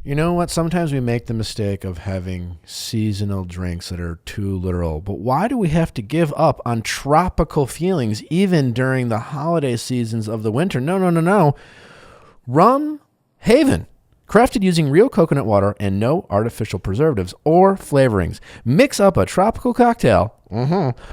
You know what? Sometimes we make the mistake of having seasonal drinks that are too literal. But why do we have to give up on tropical feelings even during the holiday seasons of the winter? No, no, no, no. Rum Haven. Crafted using real coconut water and no artificial preservatives or flavorings. Mix up a tropical cocktail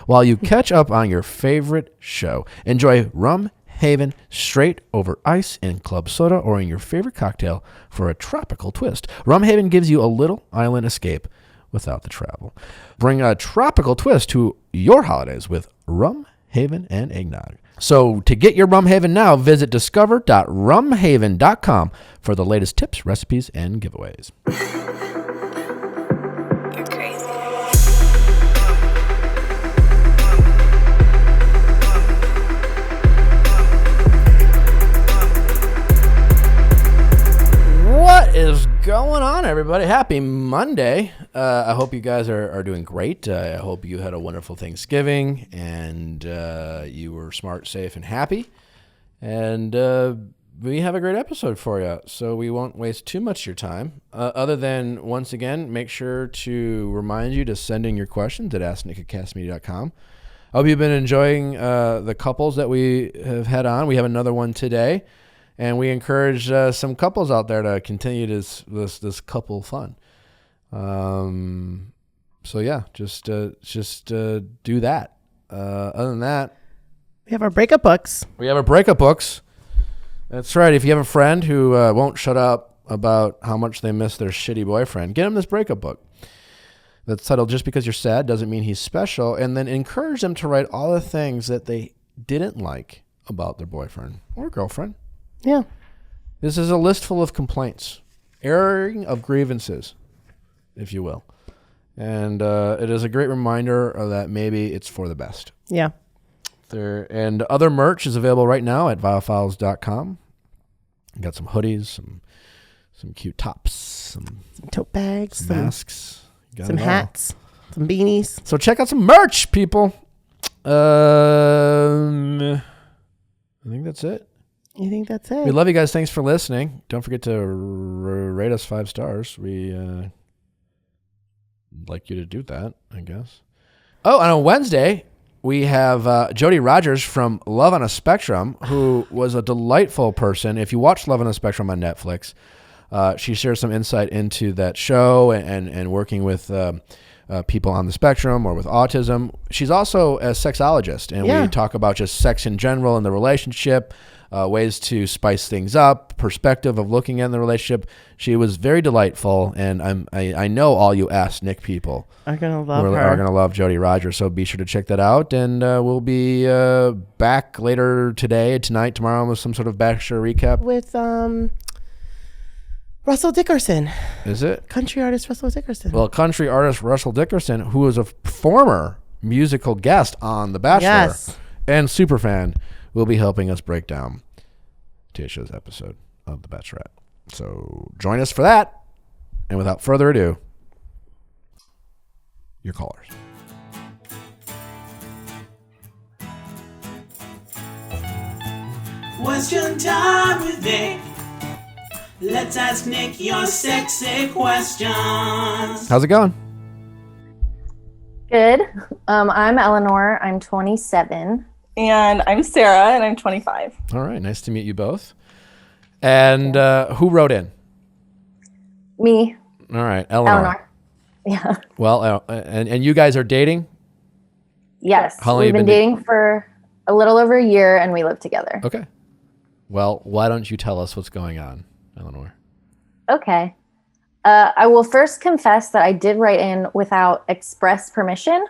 while you catch up on your favorite show. Enjoy Rum Haven straight over ice in club soda or in your favorite cocktail for a tropical twist. Rum Haven gives you a little island escape without the travel. Bring a tropical twist to your holidays with Rum Haven and eggnog. So to get your Rum Haven now, visit discover.rumhaven.com for the latest tips, recipes, and giveaways. You're crazy. What is going on, everybody? Happy Monday. I hope you guys are doing great. I hope you had a wonderful Thanksgiving and you were smart, safe, and happy. And we have a great episode for you, so we won't waste too much of your time. Other than, once again, make sure to remind you to send in your questions at asknick@castmedia.com. I hope you've been enjoying the couples that we have had on. We have another one today. And we encourage some couples out there to continue this couple fun. So yeah, just do that. Other than that, we have our breakup books. That's right. If you have a friend who won't shut up about how much they miss their shitty boyfriend, get them this breakup book. That's titled "Just Because You're Sad Doesn't Mean He's Special," and then encourage them to write all the things that they didn't like about their boyfriend or girlfriend. Yeah. This is a list full of complaints, airing of grievances, if you will. And it is a great reminder that maybe it's for the best. Yeah. And other merch is available right now at viallfiles.com. Got some hoodies, some cute tops, some tote bags, some masks, some hats, some beanies. So check out some merch, people. I think that's it. You think that's it? We love you guys. Thanks for listening. Don't forget to rate us 5 stars. We like you to do that, I guess. Oh, and on Wednesday, we have Jody Rogers from Love on a Spectrum, who was a delightful person. If you watch Love on a Spectrum on Netflix, she shares some insight into that show and working with people on the spectrum or with autism. She's also a sexologist, and we talk about just sex in general and the relationship, ways to spice things up, perspective of looking at the relationship. She was very delightful, and I know all you Ask Nick people are gonna love her. Are gonna love Jody Rogers. So be sure to check that out, and we'll be back later tonight, tomorrow with some sort of Bachelor recap with Russell Dickerson. Is it country artist Russell Dickerson? Well, country artist Russell Dickerson, who was a former musical guest on The Bachelor and super fan, will be helping us break down Tasha's episode of The Bachelorette. So join us for that. And without further ado, your callers. Question time with Nick. Let's ask Nick your sexy questions. How's it going? Good. I'm Eleanor. I'm 27. And I'm Sarah, and I'm 25. All right. Nice to meet you both. And who wrote in? Me. All right. Eleanor. Yeah. Well, and you guys are dating? Yes. How long We've have you been dating for a little over a year, and we live together. Okay. Well, why don't you tell us what's going on, Eleanor? Okay. I will first confess that I did write in without express permission.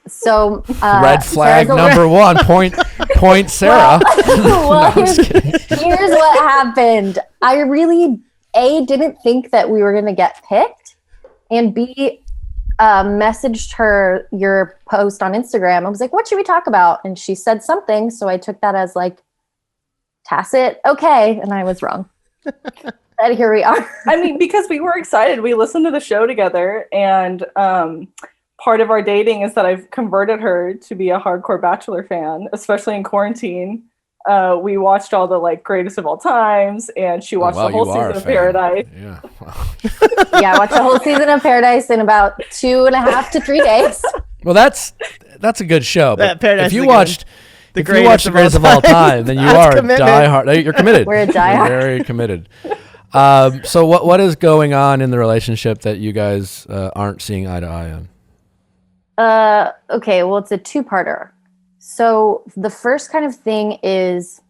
So red flag number one. Point Sarah. Well, here's what happened. I really didn't think that we were going to get picked, and B, messaged her your post on Instagram. I was like, what should we talk about? And she said something, so I took that as like tacit okay, and I was wrong. And here we are. I mean, because we were excited. We listened to the show together, and part of our dating is that I've converted her to be a hardcore Bachelor fan, especially in quarantine. We watched all the greatest of all times, and she watched the whole season of Paradise. Yeah, Yeah, watch the whole season of Paradise in about 2.5 to 3 days. Well, that's a good show. But Paradise if you is a good watched The if you watch the greatest of all time, then you That's are a commitment. diehard. You're committed. We're a You're diehard. very committed. So what is going on in the relationship that you guys aren't seeing eye to eye on? Okay, well, it's a two-parter. So the first kind of thing is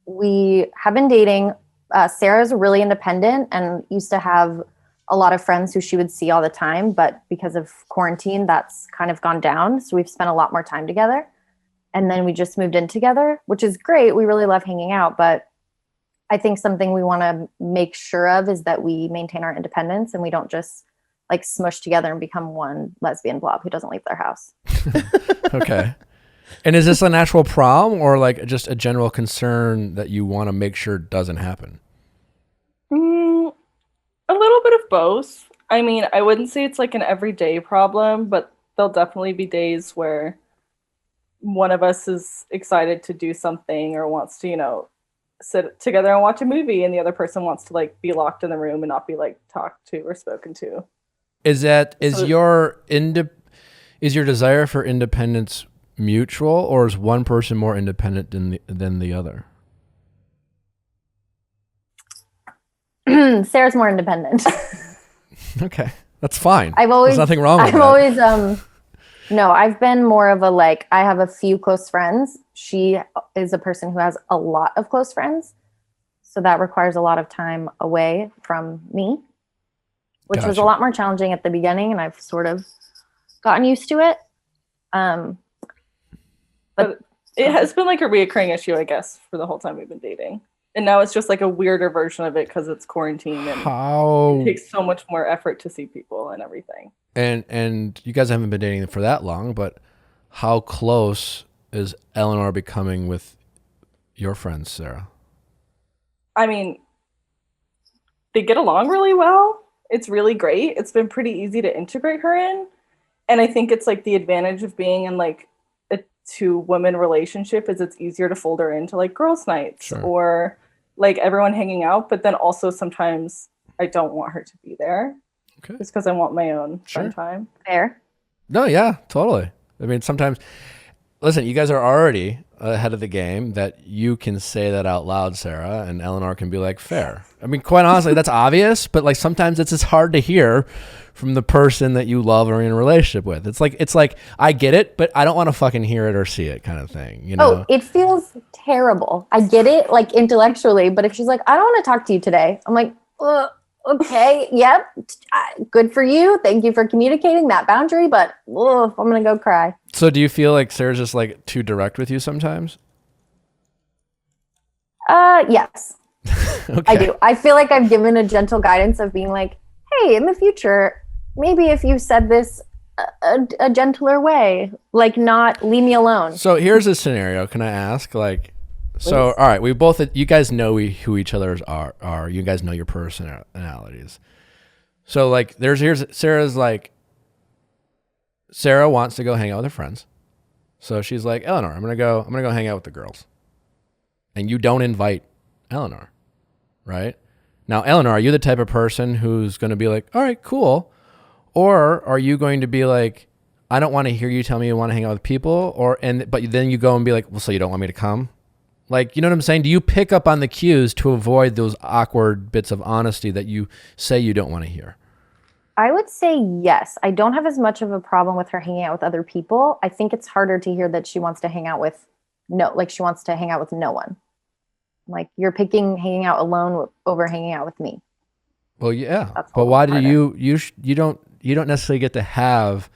we have been dating. Sarah's really independent and used to have a lot of friends who she would see all the time, but because of quarantine, that's kind of gone down. So we've spent a lot more time together. And then we just moved in together, which is great. We really love hanging out, but I think something we want to make sure of is that we maintain our independence and we don't just like smush together and become one lesbian blob who doesn't leave their house. Okay. And is this a natural problem or like just a general concern that you want to make sure doesn't happen? A little bit of both. I mean, I wouldn't say it's like an everyday problem, but there'll definitely be days where one of us is excited to do something or wants to, you know, sit together and watch a movie, and the other person wants to like be locked in the room and not be like talked to or spoken to. Is your desire for independence mutual, or is one person more independent than the other? Sarah's more independent. Okay, that's fine. There's nothing wrong with that. No, I've been more of a like, I have a few close friends. She is a person who has a lot of close friends. So that requires a lot of time away from me, which was a Gotcha. lot more challenging at the beginning. And I've sort of gotten used to it. But it has been like a reoccurring issue, I guess, for the whole time we've been dating. And now it's just like a weirder version of it because it's quarantine and it takes so much more effort to see people and everything. And you guys haven't been dating for that long, but how close is Eleanor becoming with your friends, Sarah? I mean, they get along really well. It's really great. It's been pretty easy to integrate her in. And I think it's like the advantage of being in like a 2-woman relationship is it's easier to fold her into like girls' nights Sure. or like everyone hanging out. But then also sometimes I don't want her to be there. Okay. Just because I want my own Sure. fun time. Fair. No, yeah, totally. I mean, sometimes, listen, you guys are already ahead of the game that you can say that out loud, Sarah, and Eleanor can be like, fair. I mean, quite honestly, that's obvious, but like sometimes it's just hard to hear from the person that you love or are in a relationship with. It's like I get it, but I don't want to fucking hear it or see it kind of thing, you know? Oh, it feels terrible. I get it like intellectually, but if she's like, I don't want to talk to you today, I'm like, okay, yep, good for you. Thank you for communicating that boundary, but I'm going to go cry. So do you feel like Sarah's just like too direct with you sometimes? Yes, Okay. I do. I feel like I've given a gentle guidance of being like, hey, in the future, maybe if you said this a gentler way, like not leave me alone. So here's a scenario. Can I ask? Like, so, all right, you guys know who each other are. You guys know your personalities. So like, here's Sarah's like, Sarah wants to go hang out with her friends. So she's like, Eleanor, I'm gonna go hang out with the girls. And you don't invite Eleanor, right? Now, Eleanor, are you the type of person who's going to be like, all right, cool? Or are you going to be like, I don't want to hear you tell me you want to hang out with people, but then you go and be like, well, so you don't want me to come? Like, you know what I'm saying? Do you pick up on the cues to avoid those awkward bits of honesty that you say you don't want to hear? I would say yes. I don't have as much of a problem with her hanging out with other people. I think it's harder to hear that she wants to hang out with she wants to hang out with no one. Like, you're picking hanging out alone over hanging out with me. Well, yeah, That's but why do harder. you don't necessarily get to have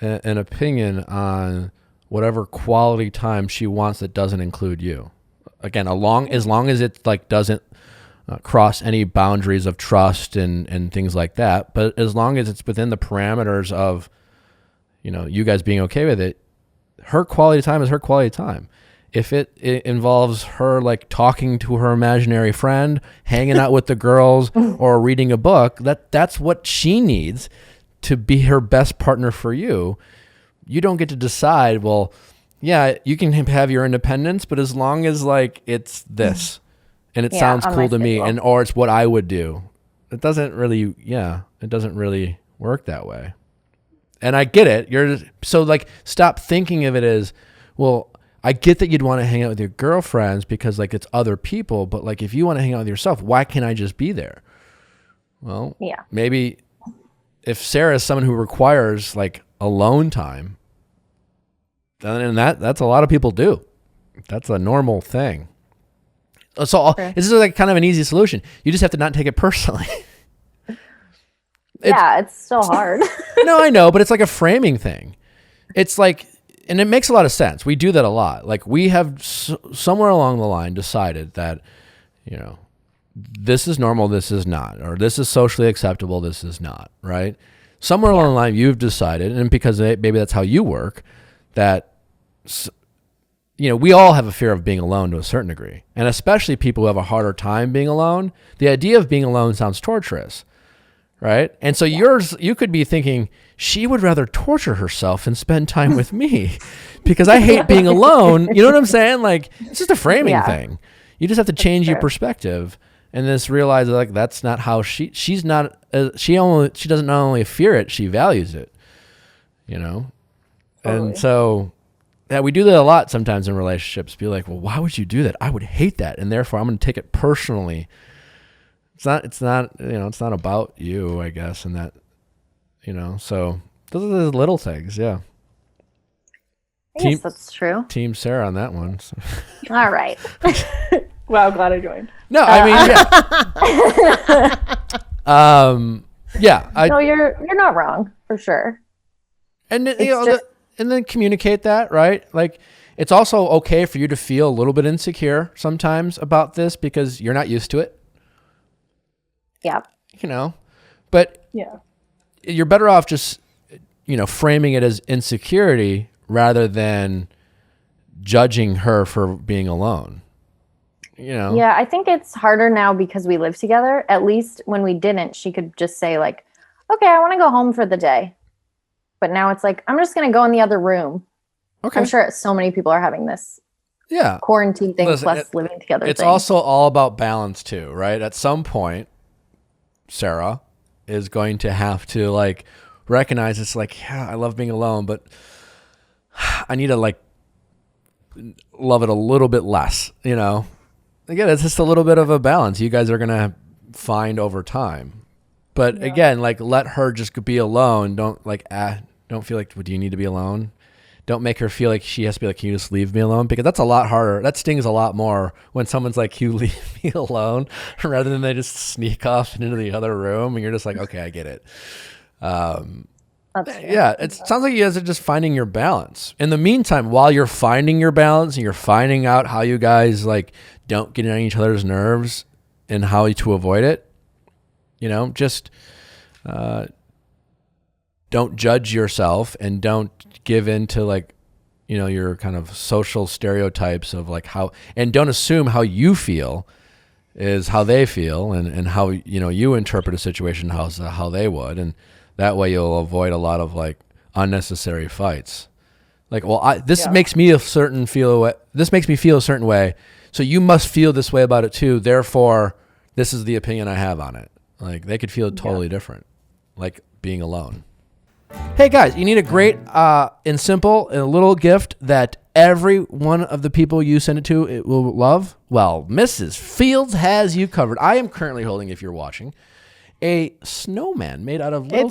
an opinion on whatever quality time she wants that doesn't include you? Again, as long as it like doesn't cross any boundaries of trust and things like that. But as long as it's within the parameters of, you know, you guys being okay with it, her quality time is her quality time. If it involves her like talking to her imaginary friend, hanging out with the girls, or reading a book, that's what she needs to be her best partner for you. You don't get to decide, well, yeah, you can have your independence, but as long as like it's this and it Yeah, sounds on cool my to me schedule. or it's what I would do, it doesn't really work that way. And I get it. So like, stop thinking of it as, well, I get that you'd want to hang out with your girlfriends because like it's other people, but like if you want to hang out with yourself, why can't I just be there? Well, Yeah. maybe if Sarah is someone who requires like alone time, then that's a lot of people do. That's a normal thing. So this is like kind of an easy solution. You just have to not take it personally. It's still hard. No, I know, but it's like a framing thing. It's like, and it makes a lot of sense. We do that a lot. Like we have somewhere along the line decided that, you know, this is normal, this is not, or this is socially acceptable, this is not, right? Somewhere along the line you've decided, and because maybe that's how you work, that, you know, we all have a fear of being alone to a certain degree. And especially people who have a harder time being alone. The idea of being alone sounds torturous. Right. And so you could be thinking she would rather torture herself and spend time with me because I hate being alone. You know what I'm saying? Like, it's just a framing thing. You just have to change your perspective and just realize that, like, that's not how she doesn't not only fear it, she values it, you know? Totally. And so we do that a lot sometimes in relationships. Be like, well, why would you do that? I would hate that. And therefore I'm going to take it personally. It's not, you know, it's not about you, I guess. And that, you know, so those are the little things. Yeah. I guess that's true. Team Sarah on that one. So. All right. Wow. Glad I joined. No, I mean, yeah. No, you're not wrong for sure. And and then communicate that, right? Like, it's also okay for you to feel a little bit insecure sometimes about this because you're not used to it. Yeah. You know, but you're better off just, you know, framing it as insecurity rather than judging her for being alone. You know? Yeah, I think it's harder now because we live together. At least when we didn't, she could just say like, okay, I want to go home for the day. But now it's like, I'm just going to go in the other room. Okay. I'm sure so many people are having this quarantine thing plus living together It's thing. also all about balance too, right? At some point, Sarah is going to have to like recognize it's like, yeah, I love being alone, but I need to like love it a little bit less, you know? Again, it's just a little bit of a balance you guys are going to find over time. But again, like let her just be alone. Don't feel like, well, do you need to be alone? Don't make her feel like she has to be like, can you just leave me alone? Because that's a lot harder. That stings a lot more when someone's like, you leave me alone, rather than they just sneak off into the other room and you're just like, okay, I get it. It sounds like you guys are just finding your balance. In the meantime, while you're finding your balance and you're finding out how you guys like don't get on each other's nerves and how to avoid it, you know, just don't judge yourself and don't give in to like, you know, your kind of social stereotypes of like how, and don't assume how you feel is how they feel and how, you know, you interpret a situation how they would. And that way you'll avoid a lot of like unnecessary fights. Like, well, this makes me feel a certain way. So you must feel this way about it too. Therefore, this is the opinion I have on it. Like they could feel totally different, like being alone. Hey guys, you need a great and simple and a little gift that every one of the people you send it to it will love? Well, Mrs. Fields has you covered. I am currently holding, if you're watching, a snowman made out of little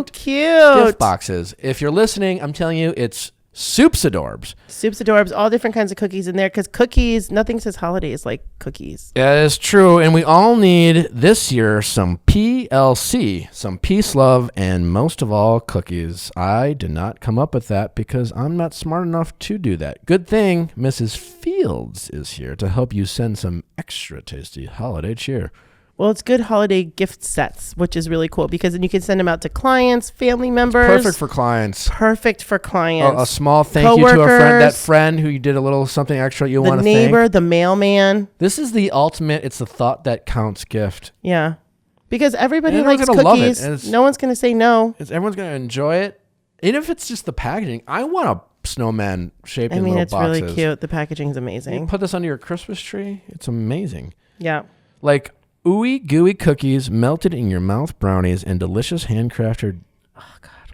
cute gift boxes. If you're listening, I'm telling you, it's Soups Adorbs. Soups Adorbs, all different kinds of cookies in there because cookies, nothing says holidays like cookies. That is true. And we all need this year some PLC, some peace, love, and most of all, cookies. I did not come up with that because I'm not smart enough to do that. Good thing Mrs. Fields is here to help you send some extra tasty holiday cheer. Well, it's good holiday gift sets, which is really cool because then you can send them out to clients, family members. Perfect for clients. A small thank you to a friend, that friend who you did a little something extra you want to thank. The neighbor, the mailman. This is the ultimate, it's the thought that counts gift. Yeah. Because everybody likes cookies. No one's going to say no. Everyone's going to enjoy it. Even if it's just the packaging. I want a snowman shaped in little boxes. I mean, it's really cute. The packaging is amazing. You put this under your Christmas tree. It's amazing. Yeah. Like, Ooey gooey cookies, melted in your mouth brownies, and delicious handcrafted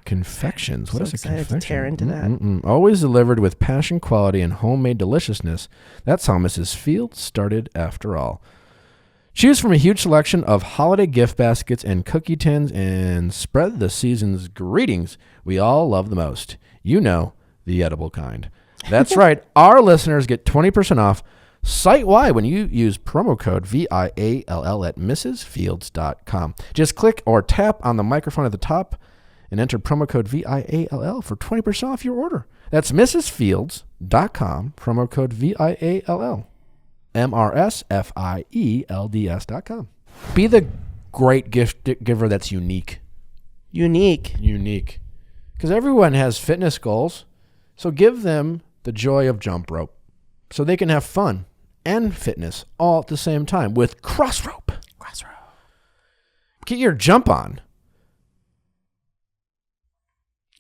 confections. What So is a excited to confection? tear into that. Always delivered with passion, quality, and homemade deliciousness. That's how Mrs. Fields started after all. Choose from a huge selection of holiday gift baskets and cookie tins and spread the season's greetings we all love the most. You know, the edible kind. That's right. Our listeners get 20% off site-wide when you use promo code VIALL at mrsfields.com. Just click or tap on the microphone at the top and enter promo code VIALL for 20% off your order. That's mrsfields.com, promo code VIALL. mrsfields.com. Be the great gift giver that's unique. Unique. Because everyone has fitness goals, so give them the joy of jump rope so they can have fun and fitness all at the same time with cross rope. Get your jump on.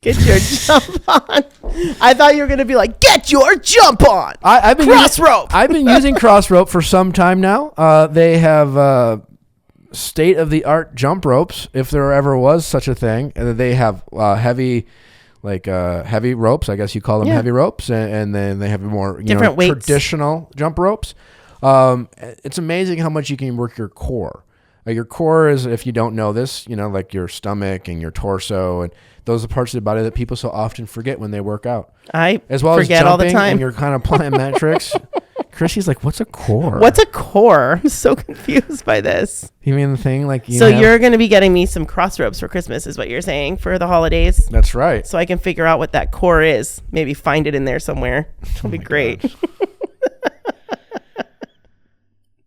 Get your jump on. I thought you were going to be like, get your jump on. I've been Cross rope. I've been using cross rope for some time now. They have state-of-the-art jump ropes, if there ever was such a thing. And they have heavy ropes. I guess you call them heavy ropes, and then they have more Different weights. Traditional jump ropes. It's amazing how much you can work your core. Your core is, if you don't know this, like your stomach and your torso, and those are parts of the body that people so often forget when they work out. I As well forget as all the jumping, time. and you're kind of plyometrics. Chrissy's like, what's a core? What's a core? I'm so confused by this. You mean the thing like you So have- you're going to be getting me some cross ropes for Christmas is what you're saying for the holidays. That's right. So I can figure out what that core is. Maybe find it in there somewhere. It'll be great.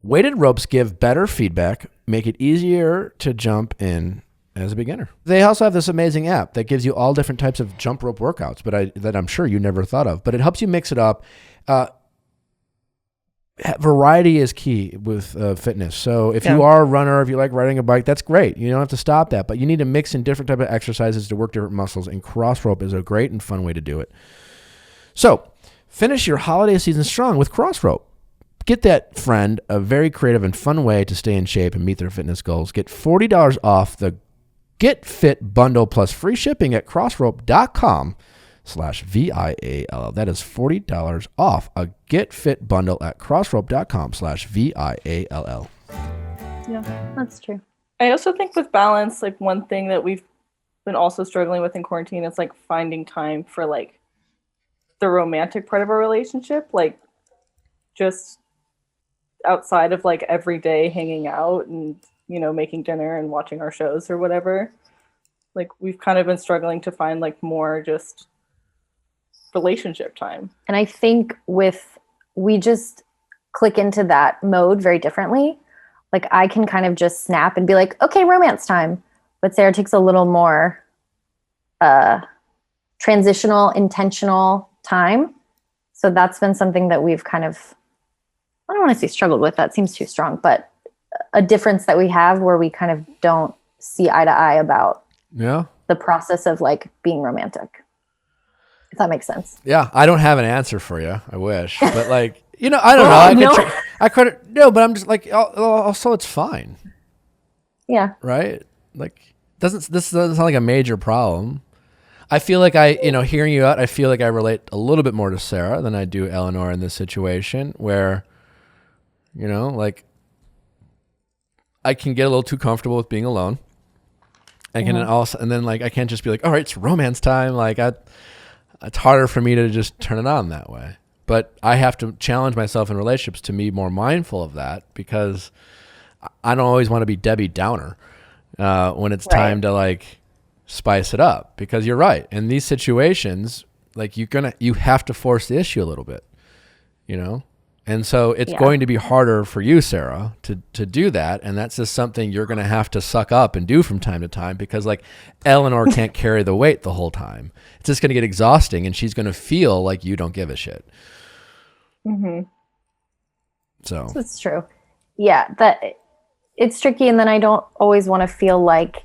Weighted ropes give better feedback, make it easier to jump in as a beginner. They also have this amazing app that gives you all different types of jump rope workouts, that I'm sure you never thought of. But it helps you mix it up. Variety is key with fitness. So if you are a runner, if you like riding a bike, that's great. You don't have to stop that, but you need to mix in different type of exercises to work different muscles, and cross rope is a great and fun way to do it. So finish your holiday season strong with cross rope. Get that friend a very creative and fun way to stay in shape and meet their fitness goals. Get $40 off the Get Fit bundle plus free shipping at crossrope.com/VIALL. That is $40 off a Get Fit bundle at crossrope.com/VIALL. Yeah, that's true. I also think with balance, like one thing that we've been also struggling with in quarantine is like finding time for like the romantic part of our relationship, like just outside of like every day hanging out and making dinner and watching our shows or whatever. Like we've kind of been struggling to find like more just relationship time. And I think we just click into that mode very differently. Like I can kind of just snap and be like, okay, romance time. But Sarah takes a little more transitional, intentional time. So that's been something that we've kind of, I don't want to say struggled with, that seems too strong, but a difference that we have where we kind of don't see eye to eye about the process of like being romantic. If that makes sense. Yeah, I don't have an answer for you. I wish, but like I don't know. But I'm just like, also it's fine. Yeah. Right. Like this doesn't sound like a major problem. I feel like hearing you out, I feel like I relate a little bit more to Sarah than I do Eleanor in this situation where, like I can get a little too comfortable with being alone. I can and then like I can't just be like, all right, it's romance time. Like it's harder for me to just turn it on that way. But I have to challenge myself in relationships to be more mindful of that, because I don't always want to be Debbie Downer when it's time to like spice it up, because you're right. In these situations, like you have to force the issue a little bit, And so it's going to be harder for you, Sarah, to do that. And that's just something you're going to have to suck up and do from time to time, because like Eleanor can't carry the weight the whole time. It's just going to get exhausting, and she's going to feel like you don't give a shit. Mm-hmm. So that's true. Yeah, that it's tricky. And then I don't always want to feel like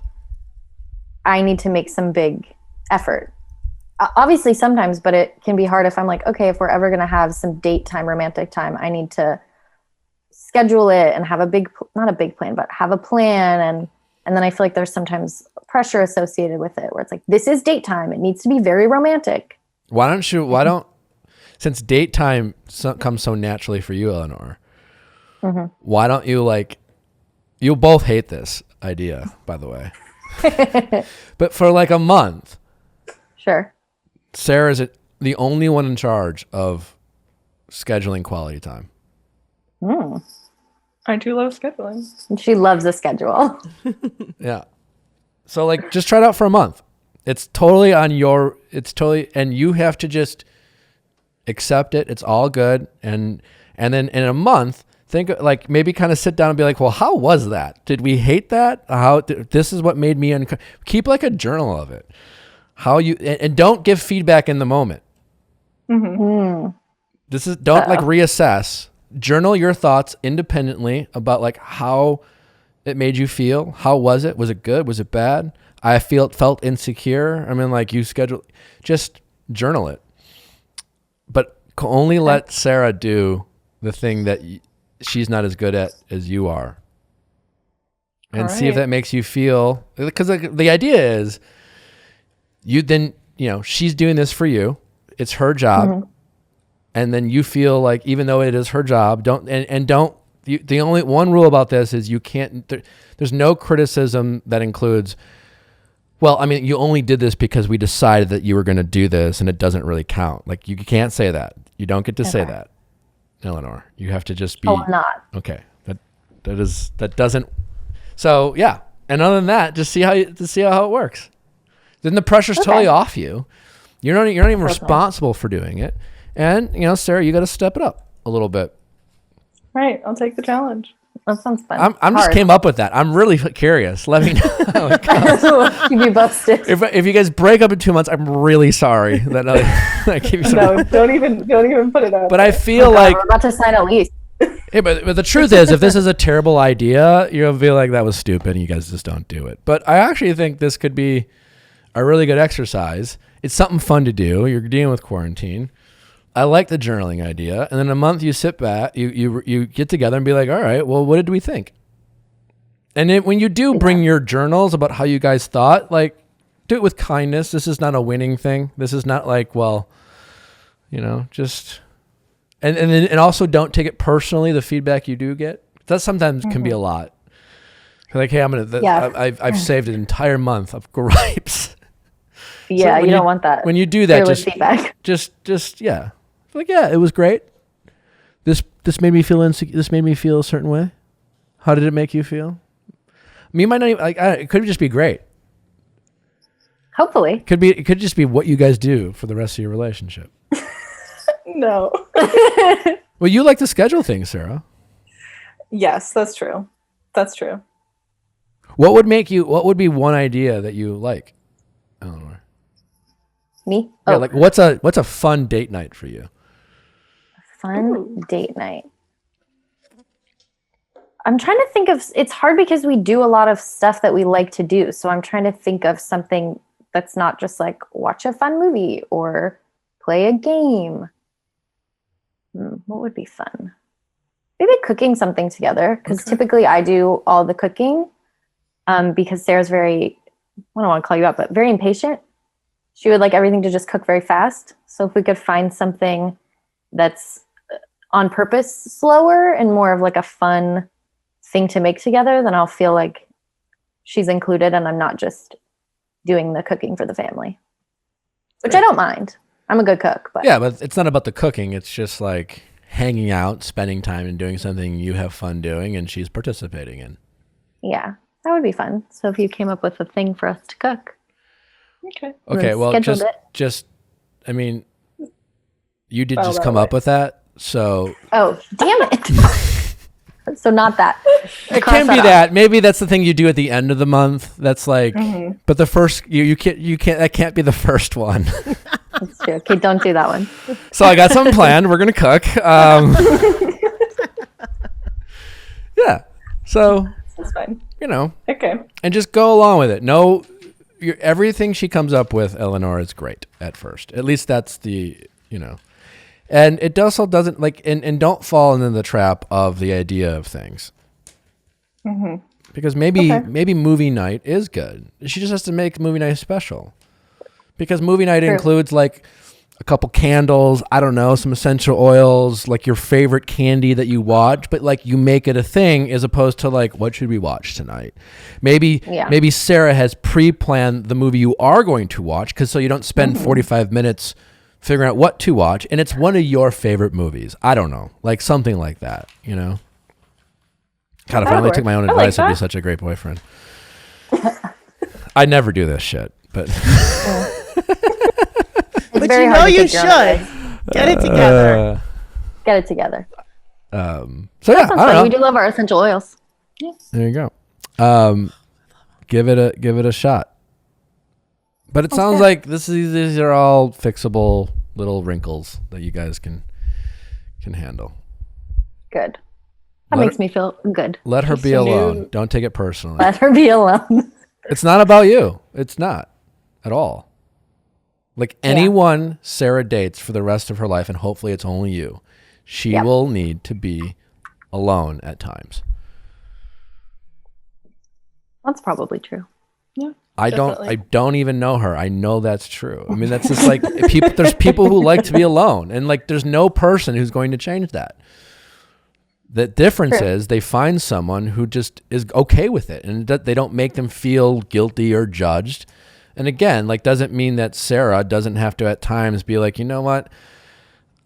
I need to make some big effort. Obviously sometimes, but it can be hard if I'm like, okay, if we're ever going to have some date time, romantic time, I need to schedule it and have not a big plan, but have a plan. And then I feel like there's sometimes pressure associated with it where it's like, this is date time. It needs to be very romantic. Since date time comes so naturally for you, Eleanor, Mm-hmm. why don't you you'll both hate this idea, by the way, but for like a month, Sure. Sarah's the only one in charge of scheduling quality time. I do love scheduling. And she loves the schedule. Yeah. So just try it out for a month. It's totally and you have to just accept it. It's all good. And then in a month, think maybe kind of sit down and be like, well, how was that? Did we hate that? This is what made me keep a journal of it. And don't give feedback in the moment. Mm. Don't reassess. Journal your thoughts independently about how it made you feel. How was it? Was it good? Was it bad? I felt insecure. I mean, you schedule, just journal it, but only let Sarah do the thing that she's not as good at as you are, and see if that makes you feel, because the idea is she's doing this for you. It's her job. Mm-hmm. And then you feel even though it is her job, the only one rule about this is you can't, there's no criticism that includes, well, I mean, you only did this because we decided that you were going to do this and it doesn't really count. You can't say that. You don't get to say that, Eleanor. You have to just be. Oh, I'm not. Okay. That doesn't. So yeah. And other than that, just see how it works. Then the pressure's totally off you. You're not even responsible for doing it. And, Sarah, you got to step it up a little bit. Right. I'll take the challenge. That sounds fun. I'm just came up with that. I'm really curious. Let me know how it goes. Keep you busted. If you guys break up in 2 months, I'm really sorry that I keep you some. No, don't even put it out. But I feel we're about to sign a lease. Hey, but the truth is, if this is a terrible idea, you'll feel like that was stupid and you guys just don't do it. But I actually think this could be a really good exercise. It's something fun to do. You're dealing with quarantine. I like the journaling idea. And then a month you sit back, you get together and be like, all right, well, what did we think? And then when you do bring your journals about how you guys thought, do it with kindness. This is not a winning thing. This is not just, and also don't take it personally, the feedback you do get. That sometimes can be a lot. Hey, I've saved an entire month of gripes. Yeah, so you don't want that. When you do that, feedback. just it was great. This made me feel this made me feel a certain way. How did it make you feel? Me might not even, it could just be great. Hopefully. It could just be what you guys do for the rest of your relationship. No. Well, you like to schedule things, Sarah. Yes, that's true. That's true. What would be one idea that you like, Eleanor? Me? Yeah, what's a fun date night for you? Fun date night. I'm trying to think of, it's hard because we do a lot of stuff that we like to do. So I'm trying to think of something that's not just watch a fun movie or play a game. What would be fun? Maybe cooking something together, because typically I do all the cooking because Sarah's very, I don't want to call you out, but very impatient. She would like everything to just cook very fast. So if we could find something that's on purpose slower and more of a fun thing to make together, then I'll feel like she's included and I'm not just doing the cooking for the family, which I don't mind. I'm a good cook, but yeah, but it's not about the cooking. It's just hanging out, spending time and doing something you have fun doing and she's participating in. Yeah, that would be fun. So if you came up with a thing for us to cook. Okay. Well, just, I mean, you did just come up with that. So. Oh, damn it. So not that. It can be that. Maybe that's the thing you do at the end of the month. That's but the first, you can't, that can't be the first one. That's true. Okay, don't do that one. So I got something planned. We're going to cook. Yeah. So. That's fine. Okay. And just go along with it. No, everything she comes up with, Eleanor, is great at first. At least that's the, And it also doesn't like, and don't fall into the trap of the idea of things. Because maybe movie night is good. She just has to make movie night special. Because movie night includes like a couple candles, I don't know, some essential oils, like your favorite candy that you watch, but like you make it a thing as opposed to like, what should we watch tonight? Maybe Sarah has pre-planned the movie you are going to watch, because so you don't spend 45 minutes figuring out what to watch, and it's one of your favorite movies. I don't know, like something like that, you know? God, if I only took my own advice, I'd be such a great boyfriend. I never do this shit, but But you know you should. Get it together. Get it together. So yeah, I don't know. We do love our essential oils. There you go. Give it a shot. But it sounds like these are all fixable little wrinkles that you guys can handle. Good. That makes me feel good. Let her be alone. Don't take it personally. Let her be alone. It's not about you. It's not at all. Like anyone Sarah dates for the rest of her life, and hopefully it's only you, she will need to be alone at times. That's probably true. Yeah. I don't even know her. I know that's true. I mean, that's just like there's people who like to be alone, and like there's no person who's going to change that. The difference is they find someone who just is okay with it, and they don't make them feel guilty or judged. And again, like doesn't mean that Sarah doesn't have to at times be like, you know what?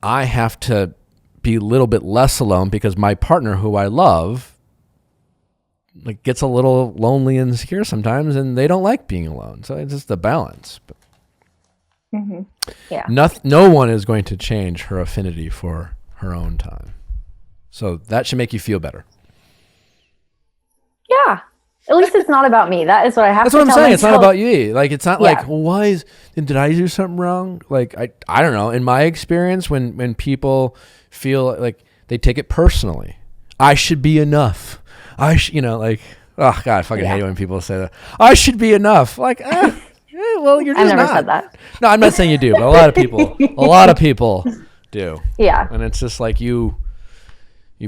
I have to be a little bit less alone because my partner who I love like gets a little lonely and insecure sometimes, and they don't like being alone. So it's just a balance. But no one is going to change her affinity for her own time. So that should make you feel better. Yeah. At least it's not about me. That is what I have That's to what I'm tell saying. myself. It's not about you. Like, it's not like, well, did I do something wrong? Like, I don't know. In my experience, when people feel like they take it personally, I should be enough. Like, oh God, I fucking hate it when people say that. I should be enough. Like, well, you're just I've never not. said that. No, I'm not saying you do, but a lot of people do. Yeah. And it's just like you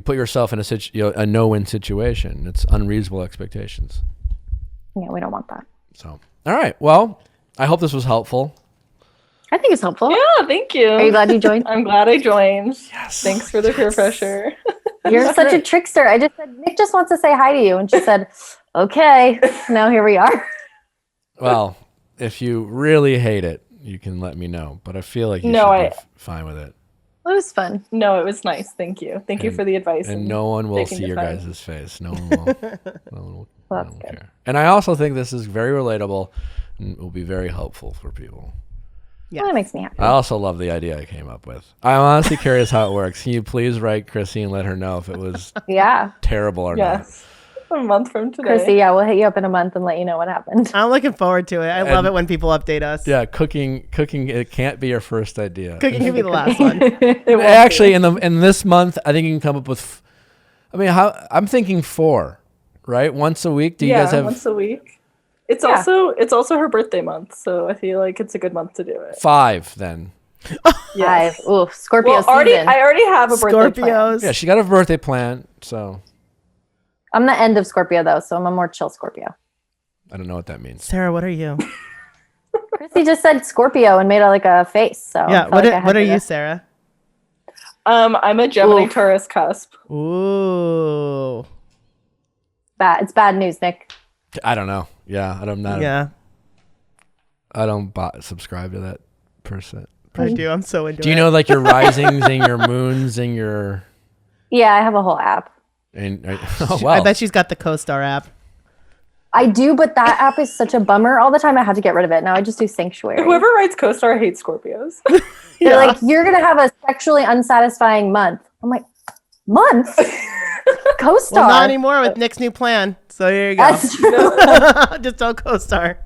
put yourself in a no-win situation. It's unreasonable expectations. Yeah, we don't want that. So, all right. Well, I hope this was helpful. I think it's helpful. Yeah, thank you. Are you glad you joined? I'm glad I joined. Yes. Thanks for the peer pressure. You're such a trickster. I just said, Nick just wants to say hi to you. And she said, okay. Now here we are. Well, if you really hate it, you can let me know. But I feel like you should be fine with it. It was fun. No, it was nice. Thank you. Thank you for the advice. And no one will see your defense. guys' face. No one will. No one will good. care. And I also think this is very relatable and will be very helpful for people. Well, that makes me happy. I also love the idea I came up with. I'm honestly curious how it works. Can you please write Chrissy and let her know if it was terrible or not? Yes. A month from today. Chrissy, we'll hit you up in a month and let you know what happened. I'm looking forward to it. I love it when people update us. Yeah, cooking. It can't be your first idea. Cooking can be the last one. Actually, in this month, I think you can come up with. I'm thinking 4, right? Once a week. Do you guys have once a week? It's also her birthday month, so I feel like it's a good month to do it. 5 then? Yes. 5. Ooh, Scorpio season. I already have a birthday plan. Yeah, she got a birthday plan, so. I'm the end of Scorpio though, so I'm a more chill Scorpio. I don't know what that means. Sarah, what are you? Chrissy just said Scorpio and made a face. So Yeah, what are you, Sarah? I'm a Gemini Taurus cusp. Ooh. It's bad news, Nick. I don't know. Yeah, I don't subscribe to that person. I do. I'm so into it. Do you know like your risings and your moons and your? Yeah, I have a whole app. And I bet she's got the CoStar app. I do, but that app is such a bummer. All the time I had to get rid of it. Now I just do Sanctuary. Whoever writes CoStar hates Scorpios. They're like, you're going to have a sexually unsatisfying month. I'm like, month? CoStar. Well, not anymore with Nick's new plan. So here you go. That's true. Just don't CoStar.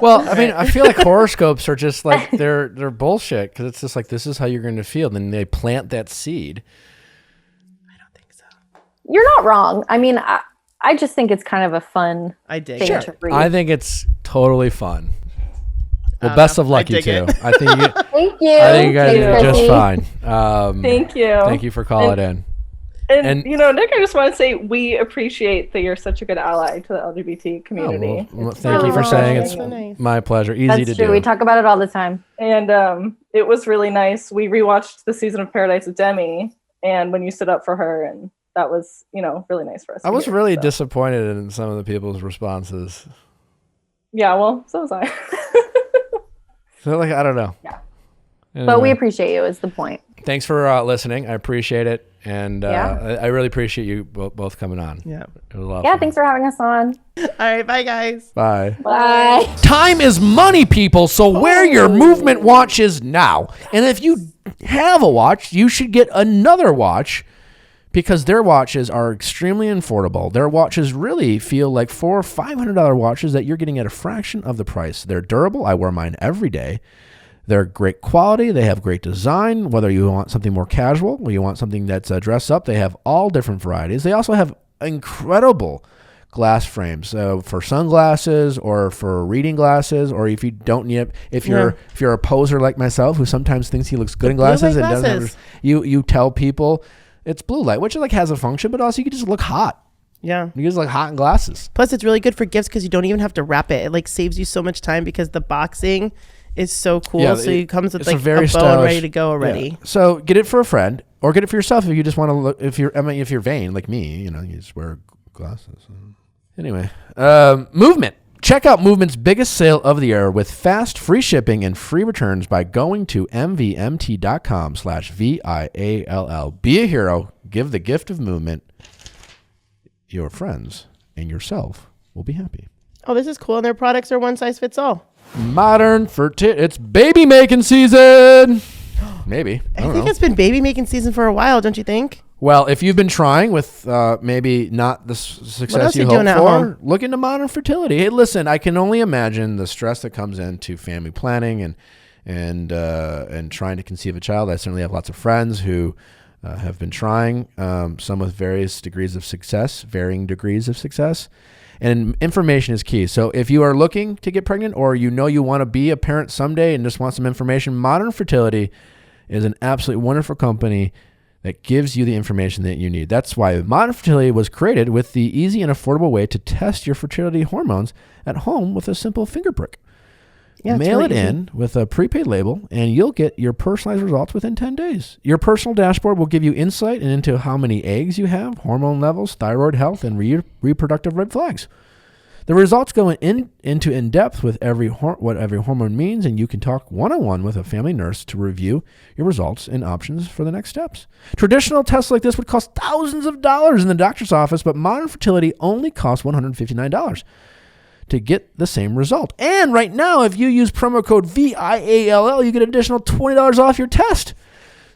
Well, I mean, I feel like horoscopes are just like they're bullshit because it's just like this is how you're going to feel. Then they plant that seed. I don't think so. You're not wrong. I mean, I just think it's kind of a fun thing to read. I think it's totally fun. Well, best of luck, I you dig two. it. I think you, Thank you. I think you guys Thanks, are just Chrissy. fine. Thank you. Thank you for calling in. And Nick, I just want to say we appreciate that you're such a good ally to the LGBT community. Thank you for Aw, saying that's it's so nice. my pleasure. Easy That's to true. do. We talk about it all the time. And it was really nice. We rewatched the season of Paradise with Demi, and when you stood up for her, and that was, really nice for us. I to was hear, really so. disappointed in some of the people's responses. Yeah, well, so was I. So I don't know. Yeah. But we appreciate you is the point. Thanks for listening. I appreciate it. And Yeah. I really appreciate you both coming on. Yeah. It was a lot of Yeah, fun. thanks for having us on. All right, bye guys. Bye. Bye. Time is money, people, so wear your movement watches now. And if you have a watch, you should get another watch because their watches are extremely affordable. Their watches really feel like $400 or $500 watches that you're getting at a fraction of the price. They're durable. I wear mine every day. They're great quality. They have great design. Whether you want something more casual or you want something that's dress up, they have all different varieties. They also have incredible glass frames for sunglasses or for reading glasses, or if you don't need it, if you're a poser like myself who sometimes thinks he looks good in glasses and doesn't have, you tell people it's blue light, which has a function, but also you can just look hot. Yeah. You just look hot in glasses. Plus, it's really good for gifts because you don't even have to wrap it. It saves you so much time because the boxing is so cool. Yeah, so it comes with it's a very bow stylish, ready to go already. Yeah. So get it for a friend or get it for yourself if you just want to look. If you're vain like me, you just wear glasses. Anyway, Movement. Check out Movement's biggest sale of the year with fast, free shipping and free returns by going to mvmt.com/VIALL. Be a hero. Give the gift of movement. Your friends and yourself will be happy. Oh, this is cool. And their products are one size fits all. Modern it's baby making season. Maybe. I think it's been baby making season for a while, don't you think? Well, if you've been trying with maybe not the success you hoped for, look into modern fertility. Hey, listen, I can only imagine the stress that comes into family planning and trying to conceive a child. I certainly have lots of friends who have been trying, some with varying degrees of success. And information is key. So if you are looking to get pregnant or you want to be a parent someday and just want some information, Modern Fertility is an absolutely wonderful company that gives you the information that you need. That's why Modern Fertility was created with the easy and affordable way to test your fertility hormones at home with a simple finger prick. Yeah, Mail really it in with a prepaid label, and you'll get your personalized results within 10 days. Your personal dashboard will give you insight into how many eggs you have, hormone levels, thyroid health, and reproductive red flags. The results go into in-depth with what every hormone means, and you can talk one-on-one with a family nurse to review your results and options for the next steps. Traditional tests like this would cost thousands of dollars in the doctor's office, but Modern Fertility only costs $159 to get the same result. And right now, if you use promo code VIALL, you get an additional $20 off your test.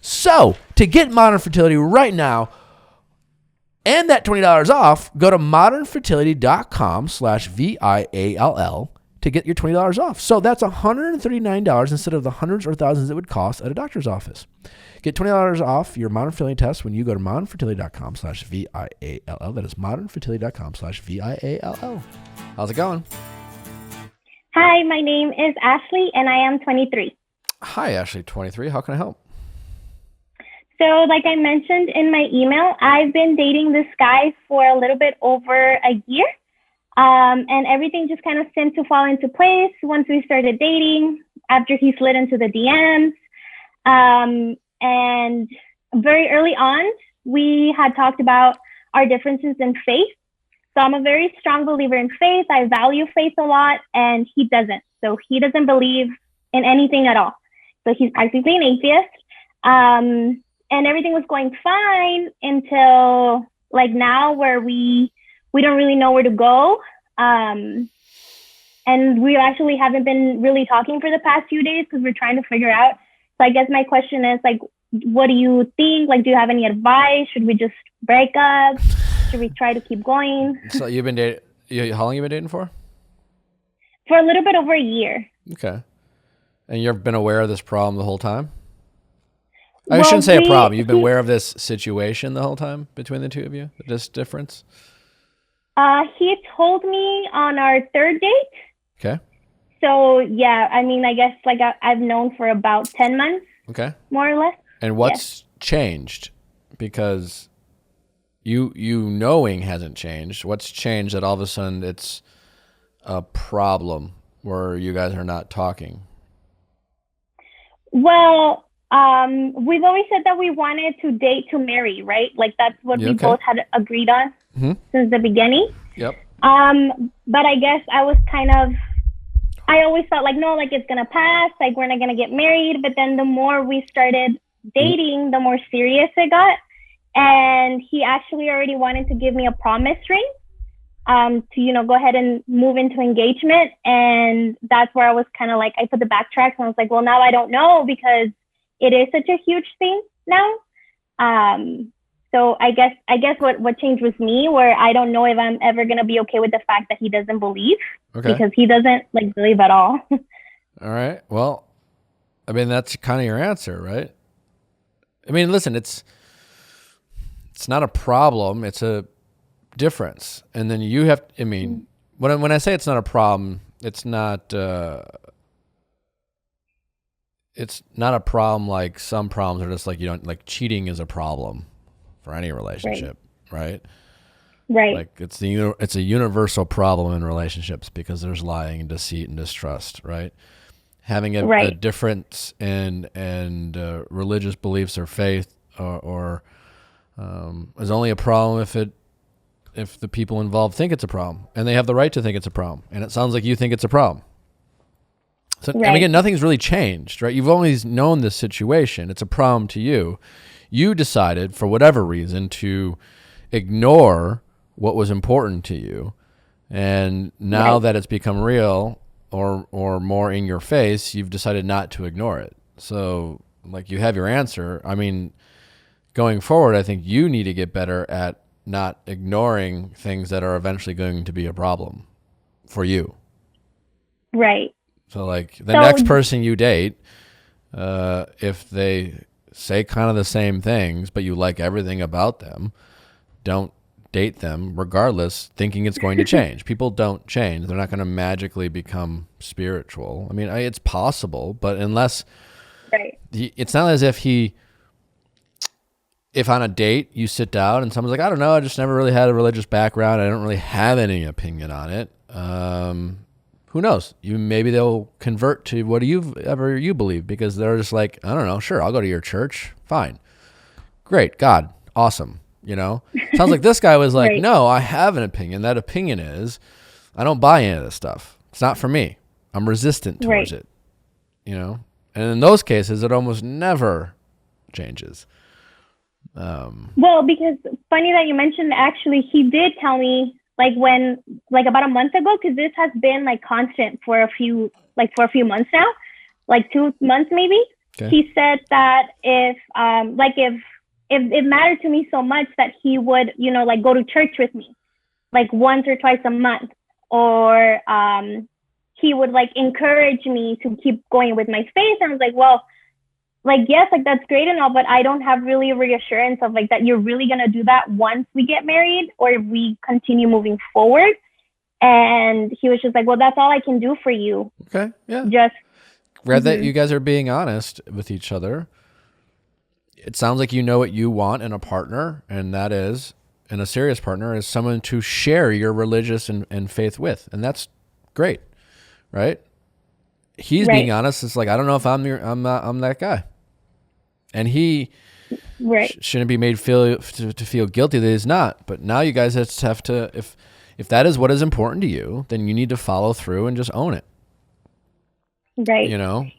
So, to get Modern Fertility right now, and that $20 off, go to modernfertility.com/VIALL to get your $20 off. So that's $139 instead of the hundreds or thousands it would cost at a doctor's office. Get $20 off your Modern Fertility test when you go to modernfertility.com/VIALL. That is modernfertility.com/VIALL. How's it going? Hi, my name is Ashley and I am 23. Hi, Ashley, 23. How can I help? So like I mentioned in my email, I've been dating this guy for a little bit over a year. And everything just kind of seemed to fall into place once we started dating, after he slid into the DMs. And very early on, we had talked about our differences in faith. So I'm a very strong believer in faith. I value faith a lot, and he doesn't. So he doesn't believe in anything at all. So he's practically an atheist. And everything was going fine until like now, where we don't really know where to go. And we actually haven't been really talking for the past few days because we're trying to figure out. So I guess my question is like, what do you think? Like, do you have any advice? Should we just break up? Should we try to keep going? So you've been dating, how long you been dating for? For a little bit over a year. Okay. And you've been aware of this problem the whole time? I shouldn't say a problem. You've been aware of this situation the whole time between the two of you? This difference? He told me on our third date. Okay. So yeah, I mean, I guess like I've known for about 10 months, Okay. more or less. And what's changed? Because you knowing hasn't changed. What's changed that all of a sudden it's a problem where you guys are not talking? Well, we've always said that we wanted to date to marry, right? Like that's what we both had agreed on since the beginning. Yep. But I guess I always felt like, no, like it's gonna pass, like we're not gonna get married. But then the more we started dating, the more serious it got. And he actually already wanted to give me a promise ring, to, go ahead and move into engagement. And that's where I was kind of like, I put the backtracks and I was like, well, now I don't know because it is such a huge thing now. So I guess what changed was me, where I don't know if I'm ever going to be okay with the fact that he doesn't believe, because he doesn't like believe at all. All right. Well, I mean, that's kind of your answer, right? I mean, listen, it's not a problem. It's a difference. And then you have, I mean, when I say it's not a problem, it's not a problem like some problems are just like, like cheating is a problem for any relationship, right? Right. Like it's a universal problem in relationships because there's lying and deceit and distrust, right? Having a difference in religious beliefs or faith or is only a problem if the people involved think it's a problem, and they have the right to think it's a problem. And it sounds like you think it's a problem. So and again, nothing's really changed, right? You've always known this situation. It's a problem to you. You decided for whatever reason to ignore what was important to you. And now that it's become real or more in your face, you've decided not to ignore it. So like you have your answer. I mean, going forward, I think you need to get better at not ignoring things that are eventually going to be a problem for you. Right. So like the next person you date, if they say kind of the same things, but you like everything about them, don't date them regardless, thinking it's going to change. People don't change. They're not going to magically become spiritual. I mean, it's possible, but unless it's not as if on a date you sit down and someone's like, I don't know, I just never really had a religious background, I don't really have any opinion on it. Who knows? Maybe they'll convert to whatever you believe, because they're just like, I don't know, sure, I'll go to your church. Fine. Great. God. Awesome. Sounds like this guy was like, no, I have an opinion. That opinion is I don't buy any of this stuff. It's not for me. I'm resistant towards it, And in those cases, it almost never changes. Well, because funny that you mentioned, actually, he did tell me about a month ago, because this has been like constant for a few months now, like 2 months maybe. Okay. He said that if it mattered to me so much that he would, go to church with me, like once or twice a month, or he would like encourage me to keep going with my faith. And I was like, well, like, yes, like that's great and all, but I don't have really a reassurance of like that you're really going to do that once we get married or if we continue moving forward. And he was just like, well, that's all I can do for you. Okay. Yeah. Just glad that you guys are being honest with each other. It sounds like you know what you want in a partner, and that is, in a serious partner, is someone to share your religious and faith with. And that's great, right? He's being honest. It's like, I don't know if I'm that guy. And he shouldn't be made to feel guilty that he's not. But now you guys just have to, if that is what is important to you, then you need to follow through and just own it. Right.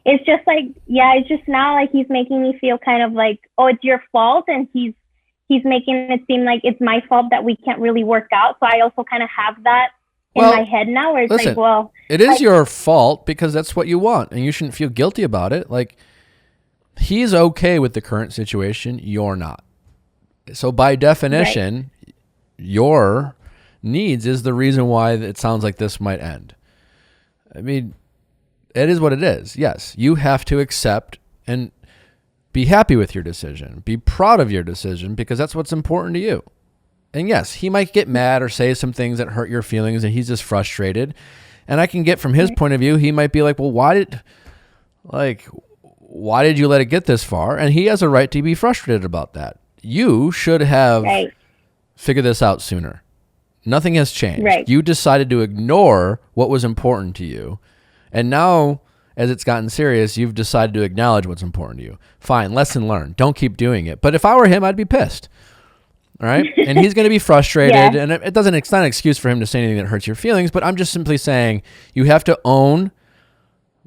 It's just like, it's just now like he's making me feel kind of like, oh, it's your fault. And he's making it seem like it's my fault that we can't really work out. So I also kind of have that in my head now, where it's listen, like, well, it is your fault because that's what you want, and you shouldn't feel guilty about it. Like, he's okay with the current situation, you're not. So by definition, your needs is the reason why it sounds like this might end. I mean, it is what it is. Yes, you have to accept and be happy with your decision. Be proud of your decision, because that's what's important to you. And yes, he might get mad or say some things that hurt your feelings, and he's just frustrated. And I can get from his point of view, he might be like, well, why did you let it get this far? And he has a right to be frustrated about that. You should have figured this out sooner. Nothing has changed. Right. You decided to ignore what was important to you. And now, as it's gotten serious, you've decided to acknowledge what's important to you. Fine, lesson learned. Don't keep doing it. But if I were him, I'd be pissed. All right? And he's going to be frustrated. Yeah. And it's not an excuse for him to say anything that hurts your feelings, but I'm just simply saying you have to own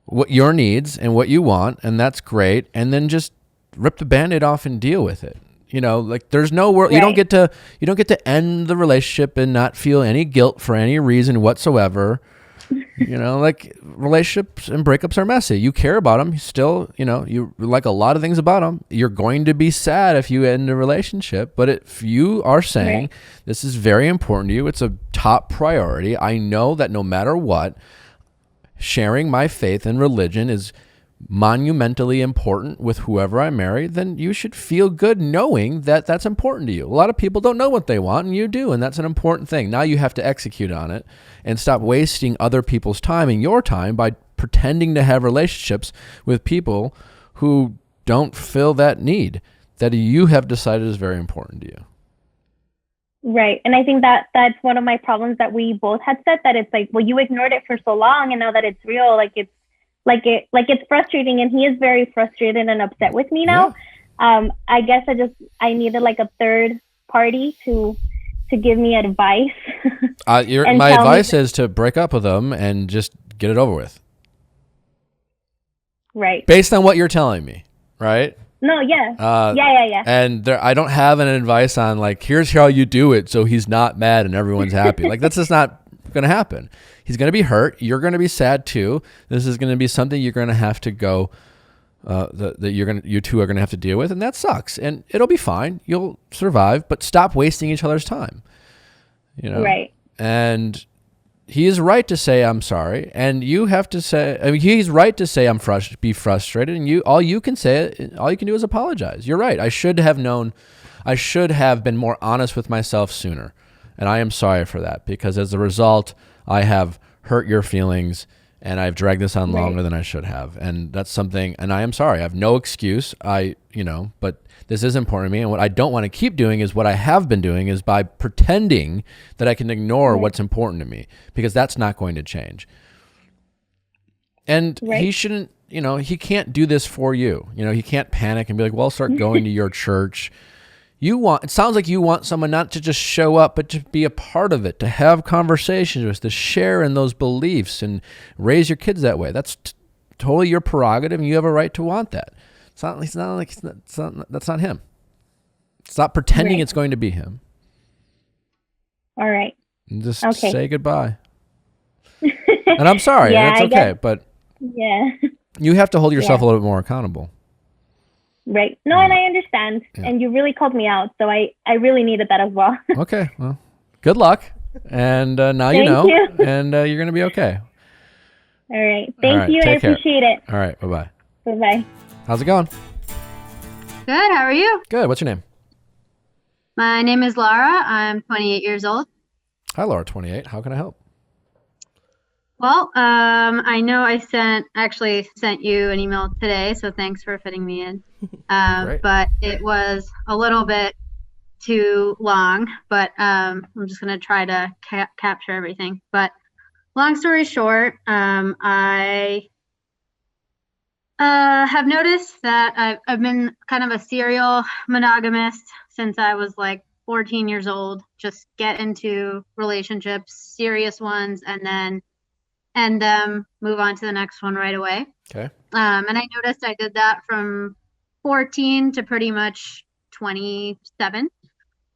what your needs and what you want, and that's great. And then just rip the Band-Aid off and deal with it. You know, like there's no work. You don't get to end the relationship and not feel any guilt for any reason whatsoever. You know, like relationships and breakups are messy. You care about them. You still, you know, you like a lot of things about them. You're going to be sad if you end a relationship. But if you are saying this is very important to you, it's a top priority. I know that no matter what, sharing my faith and religion is monumentally important with whoever I marry, then you should feel good knowing that that's important to you. A lot of people don't know what they want, and you do, and that's an important thing. Now you have to execute on it and stop wasting other people's time and your time by pretending to have relationships with people who don't fill that need that you have decided is very important to you. Right. And I think that that's one of my problems that we both had said, that it's like, well, you ignored it for so long, and now that it's real, it's frustrating, and he is very frustrated and upset with me now. I guess I needed like a third party to give me advice. My advice is to break up with him and just get it over with. Right. Based on what you're telling me, right? No, yeah. Yeah. And I don't have an advice on like, here's how you do it so he's not mad and everyone's happy. Like that's just not going to happen. He's going to be hurt. You're going to be sad too. This is going to be something you're going to have to go, you two are going to have to deal with, and that sucks. And it'll be fine. You'll survive, but stop wasting each other's time. You know? Right. And he is right to say, I'm sorry. And you have to say, I mean, he's right to say, be frustrated. And all you can do is apologize. You're right. I should have been more honest with myself sooner. And I am sorry for that, because as a result, I have hurt your feelings and I've dragged this on longer than I should have. And that's something, and I am sorry. I have no excuse. But this is important to me. And what I don't want to keep doing is what I have been doing, is by pretending that I can ignore what's important to me, because that's not going to change. And he shouldn't, he can't do this for you. He can't panic and be like, well, start going to your church. It sounds like you want someone not to just show up, but to be a part of it, to have conversations with, to share in those beliefs and raise your kids that way. That's totally your prerogative, and you have a right to want that. That's not him. It's not pretending it's going to be him. All right. And just say goodbye. And I'm sorry. Yeah, that's okay. But you have to hold yourself a little bit more accountable. Right. No, and I understand. Yeah. And you really called me out. So I really needed that as well. Okay. Well, good luck. And now you know. And you're going to be okay. All right. Thank you. I appreciate it. All right. Bye-bye. Bye-bye. How's it going? Good. How are you? Good. What's your name? My name is Laura. I'm 28 years old. Hi, Laura, 28. How can I help? Well, I know I actually sent you an email today, so thanks for fitting me in. But it was a little bit too long, but I'm just going to try to capture everything. But long story short, I have noticed that I've been kind of a serial monogamist since I was like 14 years old. Just get into relationships, serious ones, and then end them, move on to the next one right away. Okay. And I noticed I did that from 14 to pretty much 27.